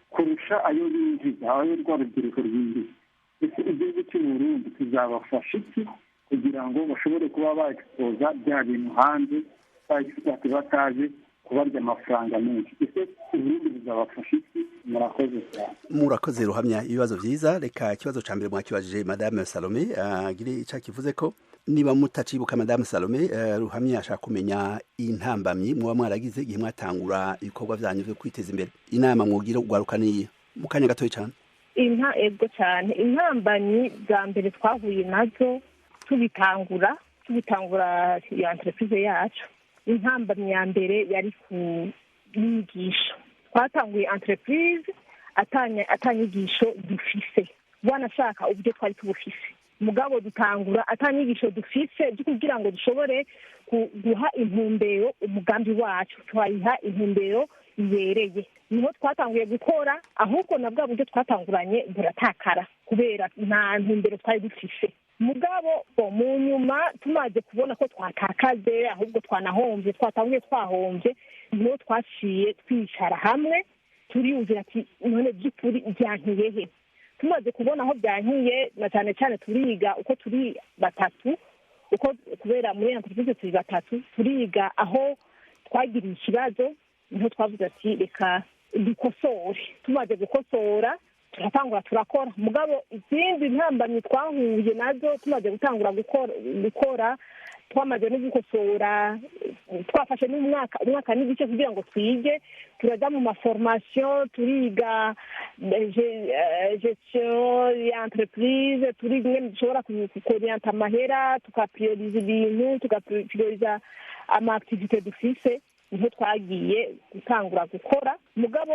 kurusha ayo binjiza ayo rwa rubyiruko rwinjiza ese igihugu cy'u Burundi kizabafasha iki kugira ngo bashobore kuba ba-exposa bya bintu hanze ba-expert bataje kubarya amafaranga menshi ese Burundi bizabafasha iki murakoze cyane murakoze Ruhamya ibibazo vyiza reka ikibazo ca mbere mwakibajije Madame Salome agire ica kivuze ko niba mutacibuka Madame Salome Ruhamya ashaka kumenya intambamyi muba mwaragize igihe mwatangura ibikorwa vyanyu vyo kwiteza imbere inama mwogira ugwaruka niye mu kanya gatoyi cyane ego cyane intambamyi za mbere twahuye nazo tubitangura iyo entreprise yacu intambamyi ya mbere yari ku nyigisho twatanguye entreprise atanyigisho dufise wanashaka uburyo twari tubufise mugabo dutangura atanyigisho dufise byo kugira ngo dushobore guha intumbero umugambi wacu twayiha intumbero ibereye niho twatanguye gukora ahubwo na bwa buryo twatanguranye buratakara kubera nta ntumbero twari dufise mugabo mu nyuma tumaze kubona ko twatakaze ahubwo twanahombye twatanguye twahombye niho twaciye twicara hamwe turiyumvira ati none by'ukuri byankiye he. Tumaze kubona aho byankiye na cyane cyane turiga uko turi batatu, uko kubera muri entreprise turi batatu, turiga aho twagiriye ikibazo, niho twavuze ati reka dukosore. Tumaze gukosora turatangura turakora, mugabo izindi ntambamyi twahuye nazo tumaze gutangura gukora twamaze no gukosora, twafashe umwaka n'igice kugira ngo twige, turaja mu maformation, turiga gestion ya entreprise, turiga ingene dushobora kuorienta amahera, tukaprioriza ibintu, tukaprioriza ama-activité dufise. Niho twagiye gutangura gukora, mugabo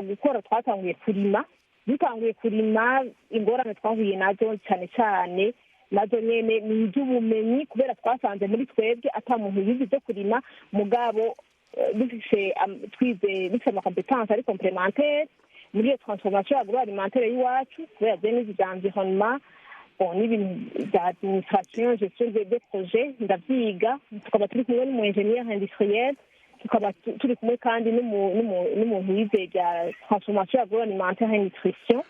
gukora twatanguye kurima. Dutanguye kurima, ingorane twahuye nazo cyane cyane nazo nyene ni iby'ubumenyi, kubera twasanze muri twebwe ata muntu yize ibyo kurima, mugabo twize dufite amakompetanse ari complémentaire muri iyo transformation agroalimentaire y'iwacu, kubera byenizi bya environnement n'ibintu bya administration, gestion des projets ndavyiga. Tukaba turi kumwe n'umu ingénieur industriel, tukaba turi kumwe kandi n'umuntu wize bya transformation agroalimentaire et nutrition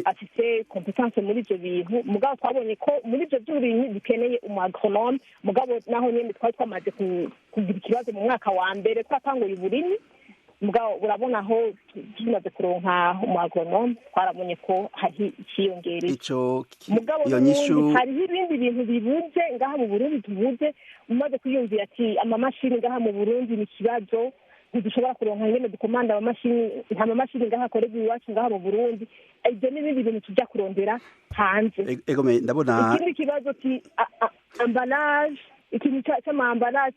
afite competence muri ibyo bintu. Mugabo twabonye ko muri ibyo by'uburimyi dukeneye umu agronome, mugabo naho nyine twari twamaze kugira ikibazo mu mwaka wa mbere twatanguye uburimyi, mugabo urabona aho tumaze kuronka umu agronome twarabonye ko hari ikiyongereye. Mugabo hariho ibindi bintu bibuze ngaha mu Burundi tubuze. Umaze kwiyumvira ati amamashini ngaha mu Burundi ni ikibazo, ntidushobora kuronka ingene dukomanda amamashini, nta mamashini ngaha akorerwa iwacu ngaha mu Burundi. Ibyo n'ibindi bintu tujya kurondera hanze. Ikindi kibazo ki emballage, ikintu cy'amambaraje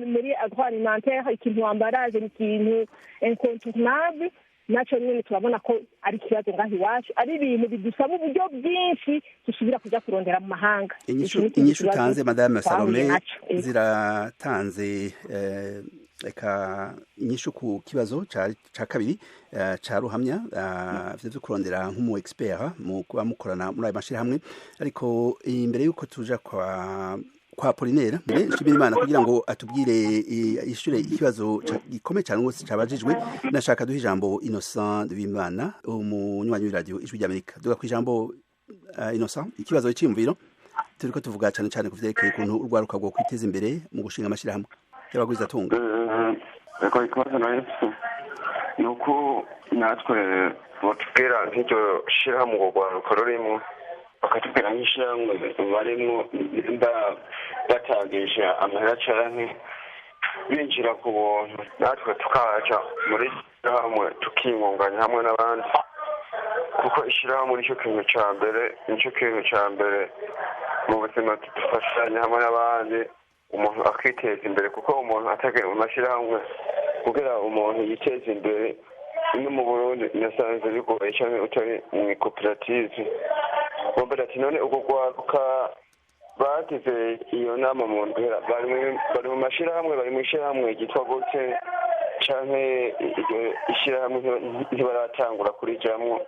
muri agroalimentaire, ikintu emballage ni ikintu incontournable, nacyo nyine turabona ko ari ikibazo ngaho iwacu, ari ibintu bidusaba uburyo bwinshi dusubira kujya kurondera mu mahanga. Inyishu utanze Madame Salome ziratanze reka inyishu ku kibazo ca kabiri ca ruhamya vyo kurondera nk'umu expert mu kuba mukorana muri ayo mashirahamwe. Ariko imbere y'uko tuja kwa Apollinaire nshimira Imana kugira ngo atubwire ishure ikibazo gikomeye cyane rwose cabajijwe, nashaka duha ijambo Innocent Duwimana, umunywanyi w'iradio Ijwi ry'Amerika. Duga ku ijambo Innocent, ikibazo cy'imviro turiko tuvuga cyane cyane ku vyerekeye ukuntu urwaruka rwo kwiteza imbere mu gushinga amashirahamwe y'abagwiza tunga. Eko ikibazo nahise ni uko natwe botubwira nk'iryo shirahamwe urwaruka rurimo, bakatubwira nk'ishyirahamwe barimo nimba batagisha amahera canke binjira ku buntu, natwe tukaja muri ishyirahamwe tukingunganya hamwe n'abandi, kuko ishyirahamwe nicyo kintu ca mbere mu buzima, tudufashanya hamwe n'abandi umuntu akiteza imbere, kuko umuntu atagiye mu mashyirahamwe kugira umuntu yiteze imbere no mu Burundi nasanze bigoye cyane utari mu koperative. Bombera ati none uko gwaruka bagize iyo nama mu ndera bari mu mashyirahamwe, bari mu ishyirahamwe ryitwa gute canke ishyirahamwe ntibaratangura kurijamwo,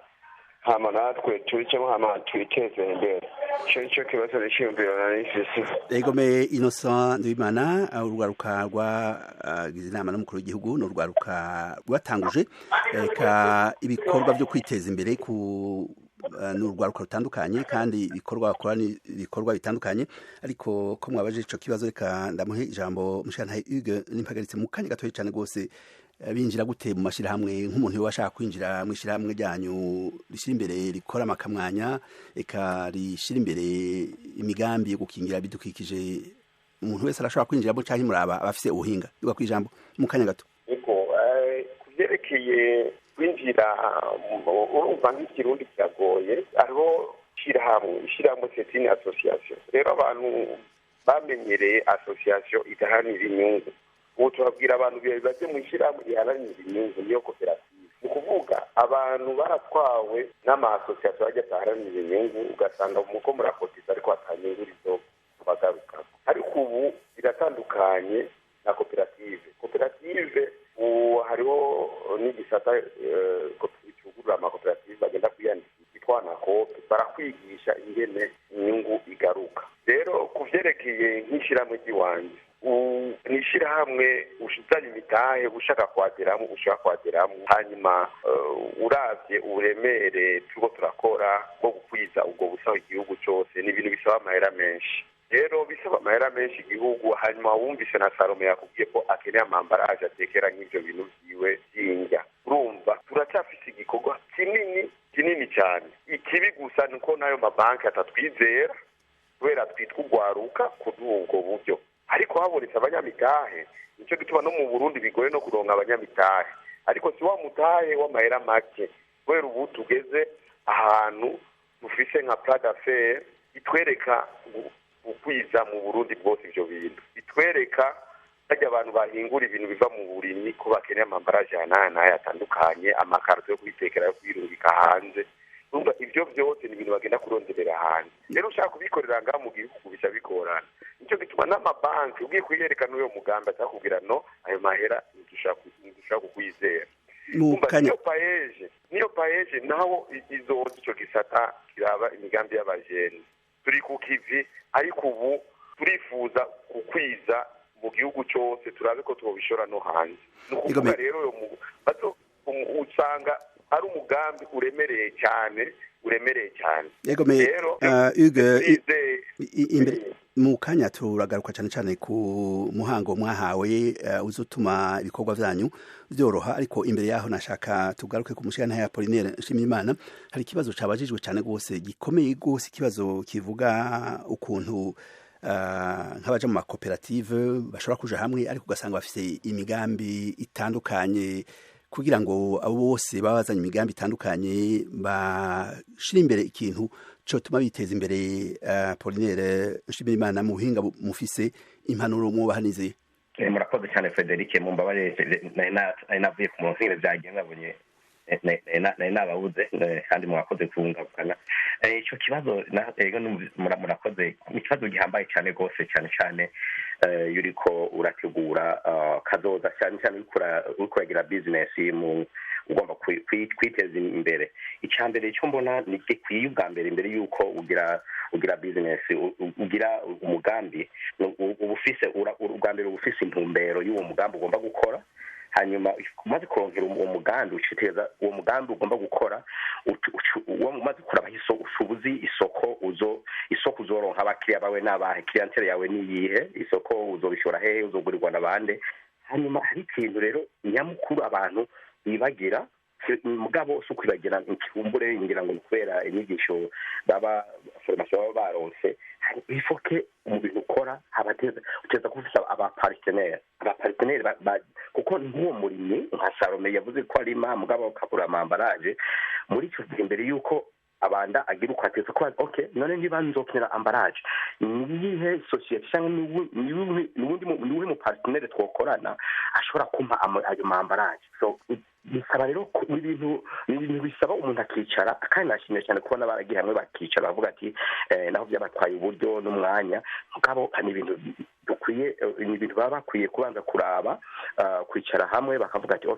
hama natwe turicamo hama twiteze imbere. Ico kibazo n'iciyumviro narifise. Egome Innocent Duwimana, urwaruka rwagize inama n'umukuru w'igihugu n'urwaruka rwatanguje reka ibikorwa byo kwiteza imbere ku n'urwaruka rutandukanye, kandi ibikorwa bakora ni ibikorwa bitandukanye. Ariko ko mwabaje ico kibazo, reka ndamuhe ijambo Mushantahe Hugues n'impagaritse mu kanya gatoya cyane rwose. Binjira gute mu mashirahamwe nk'umuntu washaka kwinjira mu ishirahamwe ryanyu rishira imbere rikora amakamwanya, eka rishira imbere imigambi yo gukingira bidukikije? Umuntu wese arashobora kwinjiramo canke muraba abafise ubuhinga? Duga ku ijambo mu kanya gato. Kuvyerekeye kwinjira urumva nk'ikirundi kiragoye, ariho ishirahamwe c'est une association. Rero abantu bamenyereye association idahanira inyungu, ubu turabwira abantu baje mu ishyirahamwe riharanira inyungu niyo koperative. Ni ukuvuga abantu baratwawe n'ama-association ajya ataharanira inyungu, ugasanga muko murakotiza ariko atanyungurizo bagaruka. Ariko ubu biratandukanye na koperative. Koperative hariho n'igisata cyugurura amakoperative bagenda kwiyandikisha, bitwa na kope, kwigisha ingene inyungu igaruka. Rero ku vyerekeye nk'ishirahamwe ry'iwanje n'ishirahamwe ushizanye imitahe ushaka kwageramo hanyuma uravye uburemere turiko turakora bwo gukwiza ubwo busaho igihugu cose ni ibintu bisaba amahera menshi. Rero bisaba amahera menshi igihugu, hanyuma wumvise na Salome yakubwiye ko akeneye amambaraje atekera nk'ivyo bintu vyiwe vy'indya. Urumva turacyafise igikorwa kinini cyane. Ikibi gusa nuko nayo mabanki atatwizera kubera twitwa urwaruka kuduha ubwo buryo, ariko habonetse abanyamitahe. Nico gituma no mu Burundi bigoye no kuronka abanyamitahe, ariko si wa mutahe w'amahera make, kubera ubu tugeze ahantu dufise nka plan d'affaires itwereka ukwiza mu Burundi bwose ivyo bintu, bitwereka ajya abantu bahingura ibintu biva mu burimyi ko bakeneye amambaraje n'aya atandukanye, amakarito yo kwitekera yo kwirungika hanze. Urumva ivyo byose ni ibintu bagenda kuronderera hanze. Rero ushaka kubikorera ngaha mu gihugu bica bigorana. Nico gituma n'amabanki ugiye kuyerekana uyo mugambi atakubwira no ayo mahera ntidushaka kukwizera. Niyo paeje naho izoza ico gisata kiraba imigambi y'abajene. Turi ku kivi, ariko ubu turifuza kukwiza mu gihugu cyose, turabe ko tubishora no hanze. Nukuvuga rero usanga ari umugambi uremereye cyane. Yego imbere mu kanya turagaruka cyane ku muhango mwahawe uzutuma ibikorwa vyanyu byoroha, ariko imbere yaho nashaka tugaruke ku mushikana ya Apollinaire Nshimiyimana. Hari ikibazo cabajijwe cyane gose gikomeye gose, ikibazo kivuga ukuntu nk'abaja mu makoperative bashobora kuja hamwe ariko ugasanga bafise imigambi itandukanye, kugira ngo abo bose babazanye imigambi itandukanye bashira imbere ikintu cotuma biteza imbere. Apollinaire Nshimiyimana, mu buhinga mufise impanuro mwubahanize. Murakoze cyane Frederic, mumbabarire navuye ku murongo vyagenze nabonye nababuze kandi mwakoze kungabukana ico kibazo. Murakoze, ikibazo gihambaye cyane gose cyane yuriko urategura kazoza cyane uriko uragira business ugomba kwiteza imbere. Icambere cyo mbona ni gikwiye ubwa mbere imbere yuko ugira business ugira umugambi ubufise ubwa mbere ubufise intumbero y'uwo mugambi ugomba gukora. Hanyuma umaze kurongera uwo mugambi uciteza uwo mugambi ugomba gukora umaze kuraba ubuzi isoko uzoronka abakiriya bawe n'abahe, clientele yawe niyihe, isoko uzobishora hehe, uzogurirwa n'abande. Hanyuma hari ikintu rero nyamukuru abantu bibagira mugabo so kwibagira ikibumbure ngira ngo kubera inyigisho formation baba baronse, hari ifoke mu bintu ukora uteza kufisa abapartenaire kuko nk'uwo murimyi nka Salome yavuze ko arima mugabo akabura amambaraje. Muri icyo gihe mbere yuko abanda agira uko ateza ko none niba nzokenera ambaraje niyihe societe cyangwa n'ubundi mu partenaire twokorana ashobora kumpa ayo mambaraje. So bisaba rero ibintu bisaba umuntu akicara, kandi nashimye cyane kubona baragiye hamwe bakicara bavuga ati naho byabatwaye uburyo n'umwanya mugabo ni ibintu dukwiye, ni ibintu baba bakwiye kubanza kuraba, kwicara hamwe bakavuga ati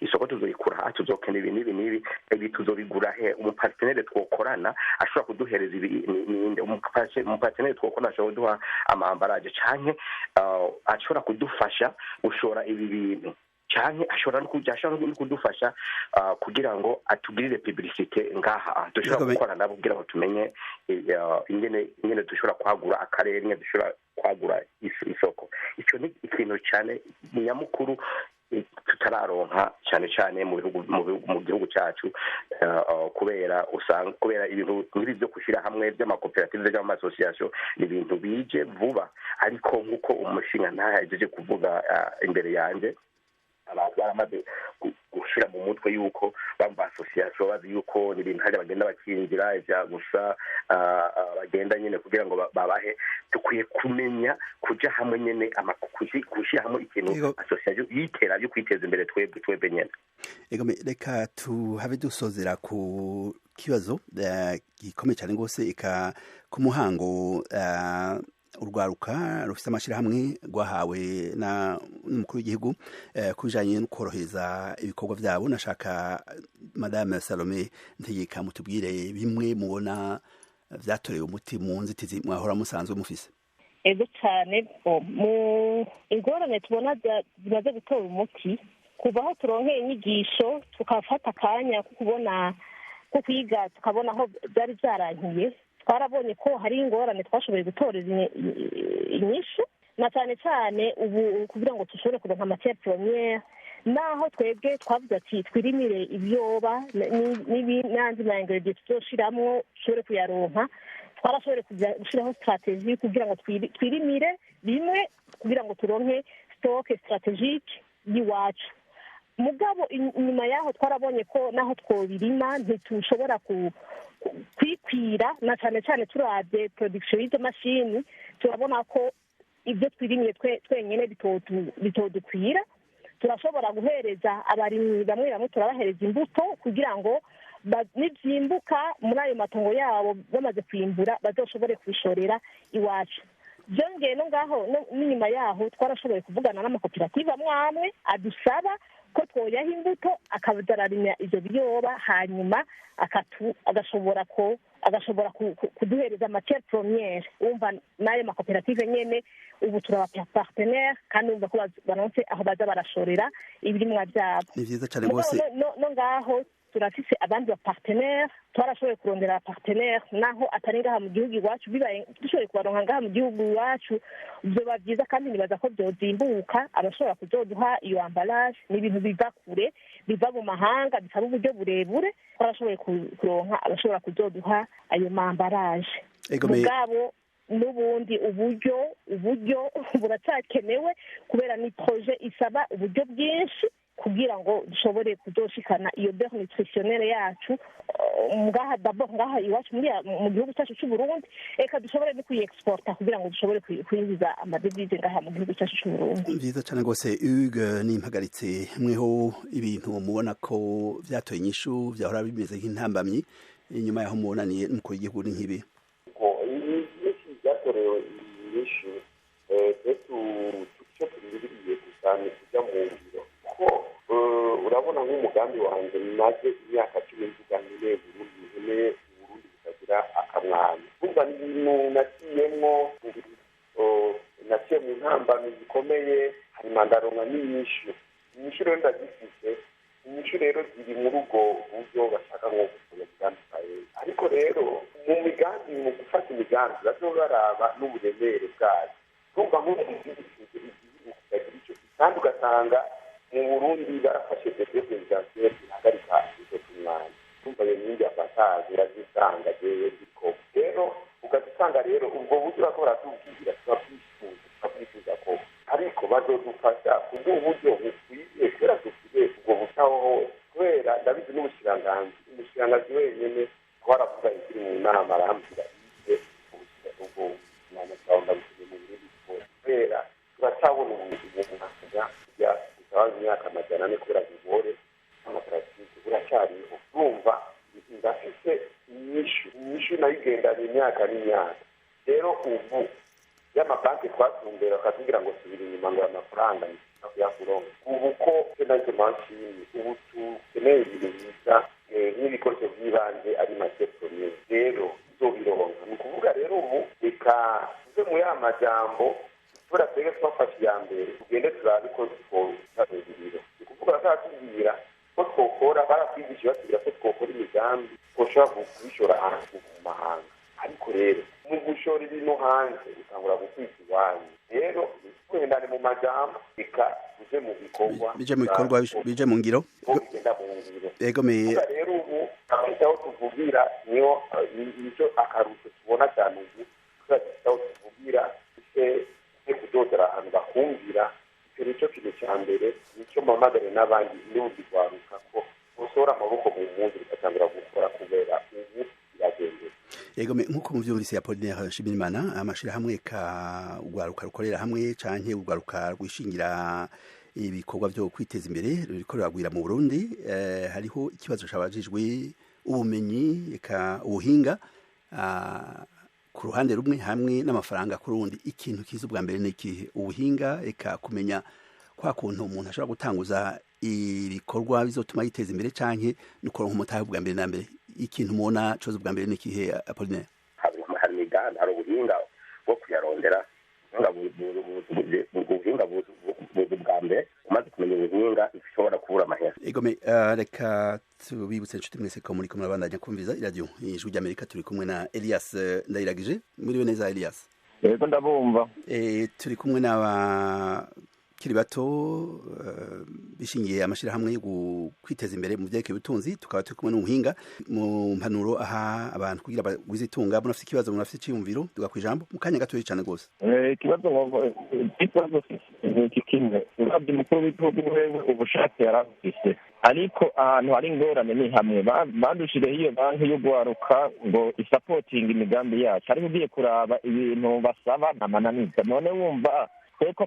isoko tuzoyikura tuzokena ibi tuzobigura he, umupartenaire twokorana ashobora kuduhereza umupartenaire twokorana ashobora kuduha amambaraje canke ashobora kudufasha gushora ibi bintu, canke ashobora no kudufasha kugira ngo atugirire publicité ngaha dushobora gukora nabo kugira ngo tumenye ingene dushobora kwagura akarere, ingene dushobora kwagura isoko. Ico ni ikintu cyane nyamukuru tutararonka cyane mu gihugu cyacu, kubera ibintu nk'ibi byo gushira hamwe by'amakoperative by'amasosiyasiyo ni ibintu bije vuba, ariko nk'uko umushinga ntahejeje kuvuga imbere yanjye, abantu baramaze gushira mu mutwe yuko bamba association bazi yuko ni ibintu hari bagenda bakinjira ivya gusa bagenda nyene kugira ngo babahe. Dukwiye kumenya kuja hamwe nyene kushira hamwe ikintu association yitera byo kwiteza imbere twebwe nyene. Reka tuhave dusozera ku kibazo gikomeye cyane gose ku muhango urwaruka rufite amashirahamwe rwahawe n'umukuru w'igihugu kubijanye no korohereza ibikorwa vyabo. Nashaka Madame Salome Ntegeka mutubwire bimwe mubona vyatorewe umuti mu nzitizi mwahora musanzwe mufise? ego cyane mu ingorane tubona zimaze gutora umuti kuva aho turonkeye inyigisho tukafata akanya ko kubona ko kwiga tukabona aho byari byarangiye twarabonye ko hari ingorane twashoboye gutorera inyishu na cyane cyane ubu kugira ngo dushobore kuronka matière première naho twebwe twavuze ati twirimire ibyoba n'andi ma ingredients tuzoshiramwo dushobore kuyaronka twarashoboye gushyiraho strategie kugira ngo twirimire bimwe kugira ngo turonke stock strategique y'iwacu mugabo inyuma yaho twarabonye ko naho twobirima ntitushobora kwikwira na cyane cyane turabye production y'izo mashini turabona ko ibyo twirimiye twenyine bitodukwira turashobora guhereza abarimyi bamwe bamwe turabahereza imbuto kugira ngo nibyimbuka muri ayo matongo yabo bamaze kwimbura bazoshobore kubishorera iwacu byongeye no ngaho n'inyuma yaho twarashoboye kuvugana n'amakoperative amwe adusaba ko twoyaha imbuto akazaramya ivyo biyoba hanyuma agashobora kuduhereza matière première wumva n'ayo makoperative nyene ubu turaba partenaire kandi wumva ko baronse aho baza barashorera ibirimwa vyabo. Ni vyiza cane rwose. No ngaho turafise abandi bapartenaire twarashoboye kurondera abapartenaire naho atari ngaha mu gihugu iwacu bibaye dushoboye kubaronka ngaha mu gihugu iwacu vyoba vyiza kandi nibaza ko vyozimbuka abashobora kuzoduha iyo emballage n'ibintu biva kure biva mu mahanga bisaba uburyo burebure twarashoboye kuronka abashobora kuzoduha ayo mambaraje mugabo n'ubundi uburyo buracyakenewe kubera ni projet isaba uburyo bwinshi kugira ngo dushobore kuzoshikana iyo beurre nutritionnelle yacu ngaha iwacu mu gihugu cyacu cy'u Burundi eka dushobore no kuyiexporta kugira ngo dushobore kwinjiza amadevize ngaha mu gihugu cyacu cy'u Burundi. Vyiza cane rwose. Hugues n'impagaritse mweho ibintu mubona ko vyatoye inyishu vyahora bimeze nk'intambamyi inyuma yaho mubonaniye n'umukuru w'igihugu nk'ibi? Vyatorewe inyishu icyo turindiriye gusa ni kujya mu ngiro ko urabona nk'umugambi wanjye maze imyaka 10 mvuga nkeneye Burundi butagira akamwanya kumva n'ibintu naciye mu ntambamyi zikomeye hari mandaronka n'inyishu rero ndazifise inyishu rero ziri muri ubwo buryo bashaka nko gutandukanye ariko rero mu gufata imigambi bazobaraba n'uburemere bwayo kumva kandi ugasanga mu Burundi barafashe presidentiel ihagarika icyo kumwanya kumva iyo nyingi afataje irazisanga ziko rero ugasanga rero ubwo buryo bakora tubwira tubakwifuza ko ariko bazodufasha kubwo buryo bukwiye kubera dufite ubwo butaho kubera ndabizi n'ubushiranganzi wenyene twaravuga ikiri mu nama arambwira ubwo mwana cyangwa kubera turacyabona ubuvuga ya utabanza imyaka amajana ane kubera bigore amapratique buracyariho urumva ndafise inyishu nayigendanye imyaka n'imyaka rero ubu y'amabanki twatumbera bakatubwira ngo subira inyuma ngo amafaranga yakuronka ubu ko nazo mashini ubu tukeneye ibintu biza n'ibikoresho by'ibanze ari matière première rero zobironka ni ukuvuga rero ubu reka tuve mu ya majambo turatege twafashe ya mbere tugende turabe ko twabiriro ni ukuvuga bazatubwira ko twokora barakwigisha batubwira ko twokora imigambi twoshobora kubishora hanze mu mahanga ariko rero mu gushora ibintu hanze utangura gukwiza iwanyu rero tugendane mu majambo reka tuje mu bikorwa bije mu ngiro rero ubu aho tuvugira nico akarusho tubona cyane ubu aho tuvugira kudodera ahantu bakumvira icyo nicyo kintu cya mbere nicyo mpamagare n'abandi n'ubundi rwaruka ko usohora amaboko mu mpunzi bigatangura gukora kubera ubu biragendera. Yego nk'uko muvyumvise ya Apollinaire Nshimirimana amashirahamwe urwaruka rukorera hamwe canke urwaruka rwishingira ibikorwa byo kwiteza imbere ruriko ruragwira mu Burundi hariho ikibazo cabajijwe ubumenyi eka ubuhinga ku ruhande rumwe hamwe n'amafaranga ku rundi ikintu kiza ubwa mbere niki ubuhinga eka kumenya kwa kuntu umuntu ashobora gutanguza ibikorwa bizotuma yiteza imbere canke nuko umutahe ubwa mbere na mbere ikintu mubona coza ubwa mbere niki he Apollinaire? ubuhinga bwo kuyarondera ubuhinga buzi bwa mbere umaze kumenya ubuhinga ushobora kubura amahera. Egome reka tubibutse inshuti mwese ko muri kumwe abandanya kumviza iradiyo ijwi ry'Amerika turi kumwe na Elias Ndayiragije. Muriwe neza Elias? Yego ndabumva. Turi kumwe n'aba kiri bato bishingiye amashirahamwe yo kwiteza imbere mu byerekeye ubutunzi, tukaba turi kumwe n'umuhinga mu mpanuro aha abantu kugira bagwizitunga. Munafite ikibazo, munafite iciyumviro, tugakwijambo mu kanya gatoya cyane gose. Ikibazo iki kimwe urabye umukuru w'igihugu wewe ubushake yarafise, ariko ahantu hari ingorane ni hamwe badushireho iyo banki yo guharuka ngo isapotinga imigambi yacu, ariko ugiye kuraba ibintu basaba n'amananiza. None wumva ko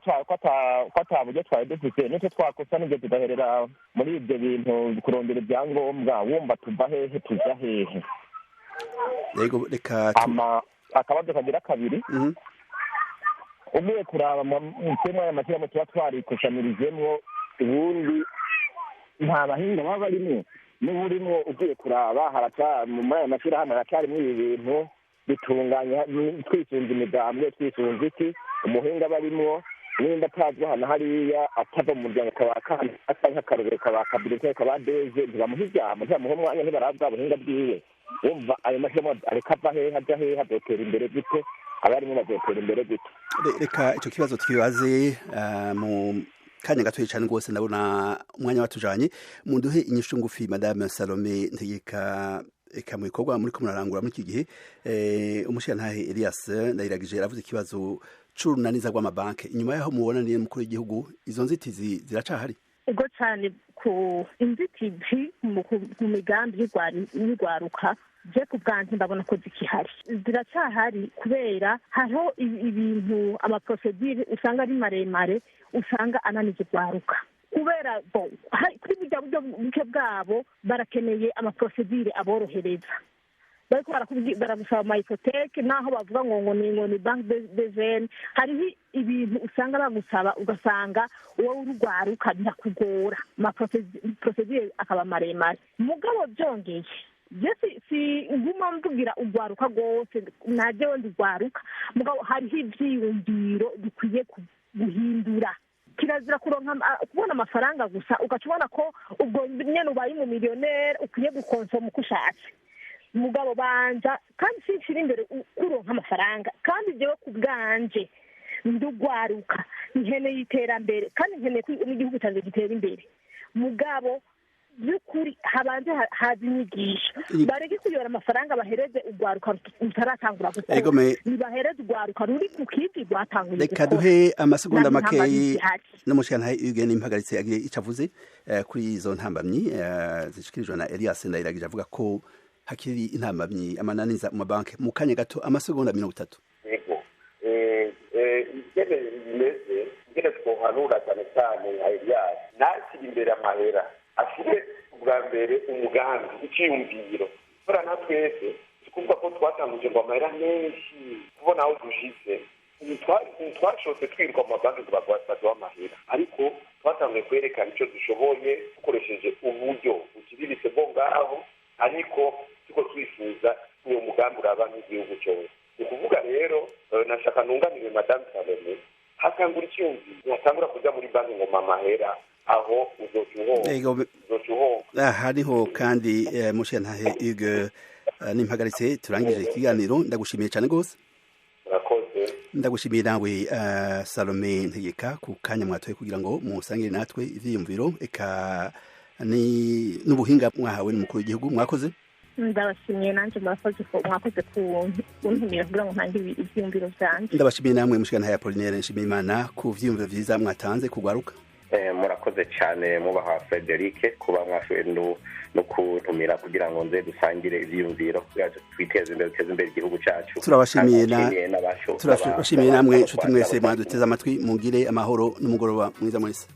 ata buryo twari dufite, n'icyo twakosa n'ibyo tugaherera muri ibyo bintu kurondera ibyangombwa, wumva tuva hehe tuja hehe? Yego reka akabazo kagira kabiri, ugiye kuraba mutema aya mashyirahamwe tuba twarikushamirijemwo, ubundi nta bahinga baba barimwo, n'uburimwo ugiye kuraba muri aya mashyirahamwe haracarimwo ibi bintu bitunganya twisunze imigambwe, twisunze iki umuhinga barimwo, n'indi atazwi hano hariya atava mu muryango asa nk'akarorero kaba kabirete kaba deze, ntibamuha ijambo, ntibamuha umwanya, ntibarabwa buhinga bwiwe. Wumva ayo mashyirahamwe areka ava hehe aja hehe, azotera imbere gute, abarimo bazotera imbere gute? Reka icyo kibazo twibaze mu kanya gatoya cyane rwose, ndabona umwanya watujanye. Munduhe inyishu ngufi Madame Salome Ntegeka. Eka mu bikorwa muri ko murarangura muri iki gihe, umushirantahe Elias Ndayiragije yaravuze ikibazo c'urunaniza rw'amabanki. Inyuma yaho mubona ni mukuru w'igihugu, izo nzitizi ziracahari? Ego cyane ku inzitizi mu migambi y'igwaruka, je ku bwanjye ndabona ko zikihari, ziracahari kubera hariho ibintu amaprocedure usanga ari maremare, usanga ananiza igwaruka kubera kuri burya buryo bwabo barakeneye amaprocedure aborohereza. Bariko baragusaba amayipoteke, naho bavuga ngo ni banque des jeunes, hariho ibintu usanga bagusaba ugasanga wowe urugwaruka birakugora, amaprocedure akaba maremare. Mugabo byongeye si nguma mvugira ugwaruka rwose, najewe ndigwaruka, mugabo hariho ivyiyumviro dukwiye guhindura. Kirazira kubona amafaranga gusa ukacubona ko ubwo nyene ubaye mu millionaire ukwiye gukonsoma uko ushatse. Mugabo banja kandi sinshira imbere kuronka amafaranga, kandi jewe ku bwanje ndugwaruka nkeneye iterambere, kandi nkeneye ko n'igihugu cyanjye gitera imbere. Mugabo by'ukuri habanje hazi inyigisho, bareke kuyora amafaranga bahereze ugwaruka utaratangura gukora, nibahereze ugwaruka ruri ku kiti rwatanguye. Reka duhe amasegonda makeyi n'umushirantahe Eugene Mpagaritse agiye icavuze kuri izo ntambamyi zishikirijwe na Elias Ndayiragije, avuga ko hakiri intambamyi amananiza mu mabanki. Mu kanya gato amasegonda 30. Yego ingene twohanura cyane cyane Elias nakiri imbere amahera, ashire ubwa mbere umugambi icyiyumviro. Bora na twese tukumva ko twatanguje ngo amahera menshi, kubona aho dushitse twashotse twirwa mu mabanki tubaduha amahera, ariko twatanguye kwerekana icyo dushoboye dukoresheje uburyo bukiriritse bwo ngaho, ariko tuko twifuza uwo mugambi uraba nk'igihugu cyose. Ni kuvuga rero nashaka nunganire Madame Salome, hakangura icyumviro, hatangura kuja muri banki ngo amahera aho uzocuhonga. Hariho kandi mushirantahe Hugues Nimpagaritse, turangije ikiganiro. Ndagushimiye cyane gose. Murakoze. Ndagushimiye nawe Salome Ntegeka ku kanya mwatoye kugira ngo musangire natwe ivyiyumviro, eka n'ubuhinga mwahawe n'umukuru w'igihugu. Mwakoze. Ndabashimiye nanje mwakoze kuntumira kugira ngo ntangire ivyiyumviro vyanje. Ndabashimiye namwe mushirantahe Apollinaire Nshimiyimana ku vyiyumviro vyiza mwatanze kugwaruka. Murakoze cyane mubaha Frederic kuba mwashoboye no kuntumira kugira ngo nze dusangire ivyiyumviro twiteze imbere igihugu cyacu. Turabashimiye namwe nshuti mwese mwaduteze amatwi, mugire amahoro n'umugoroba mwiza mwese.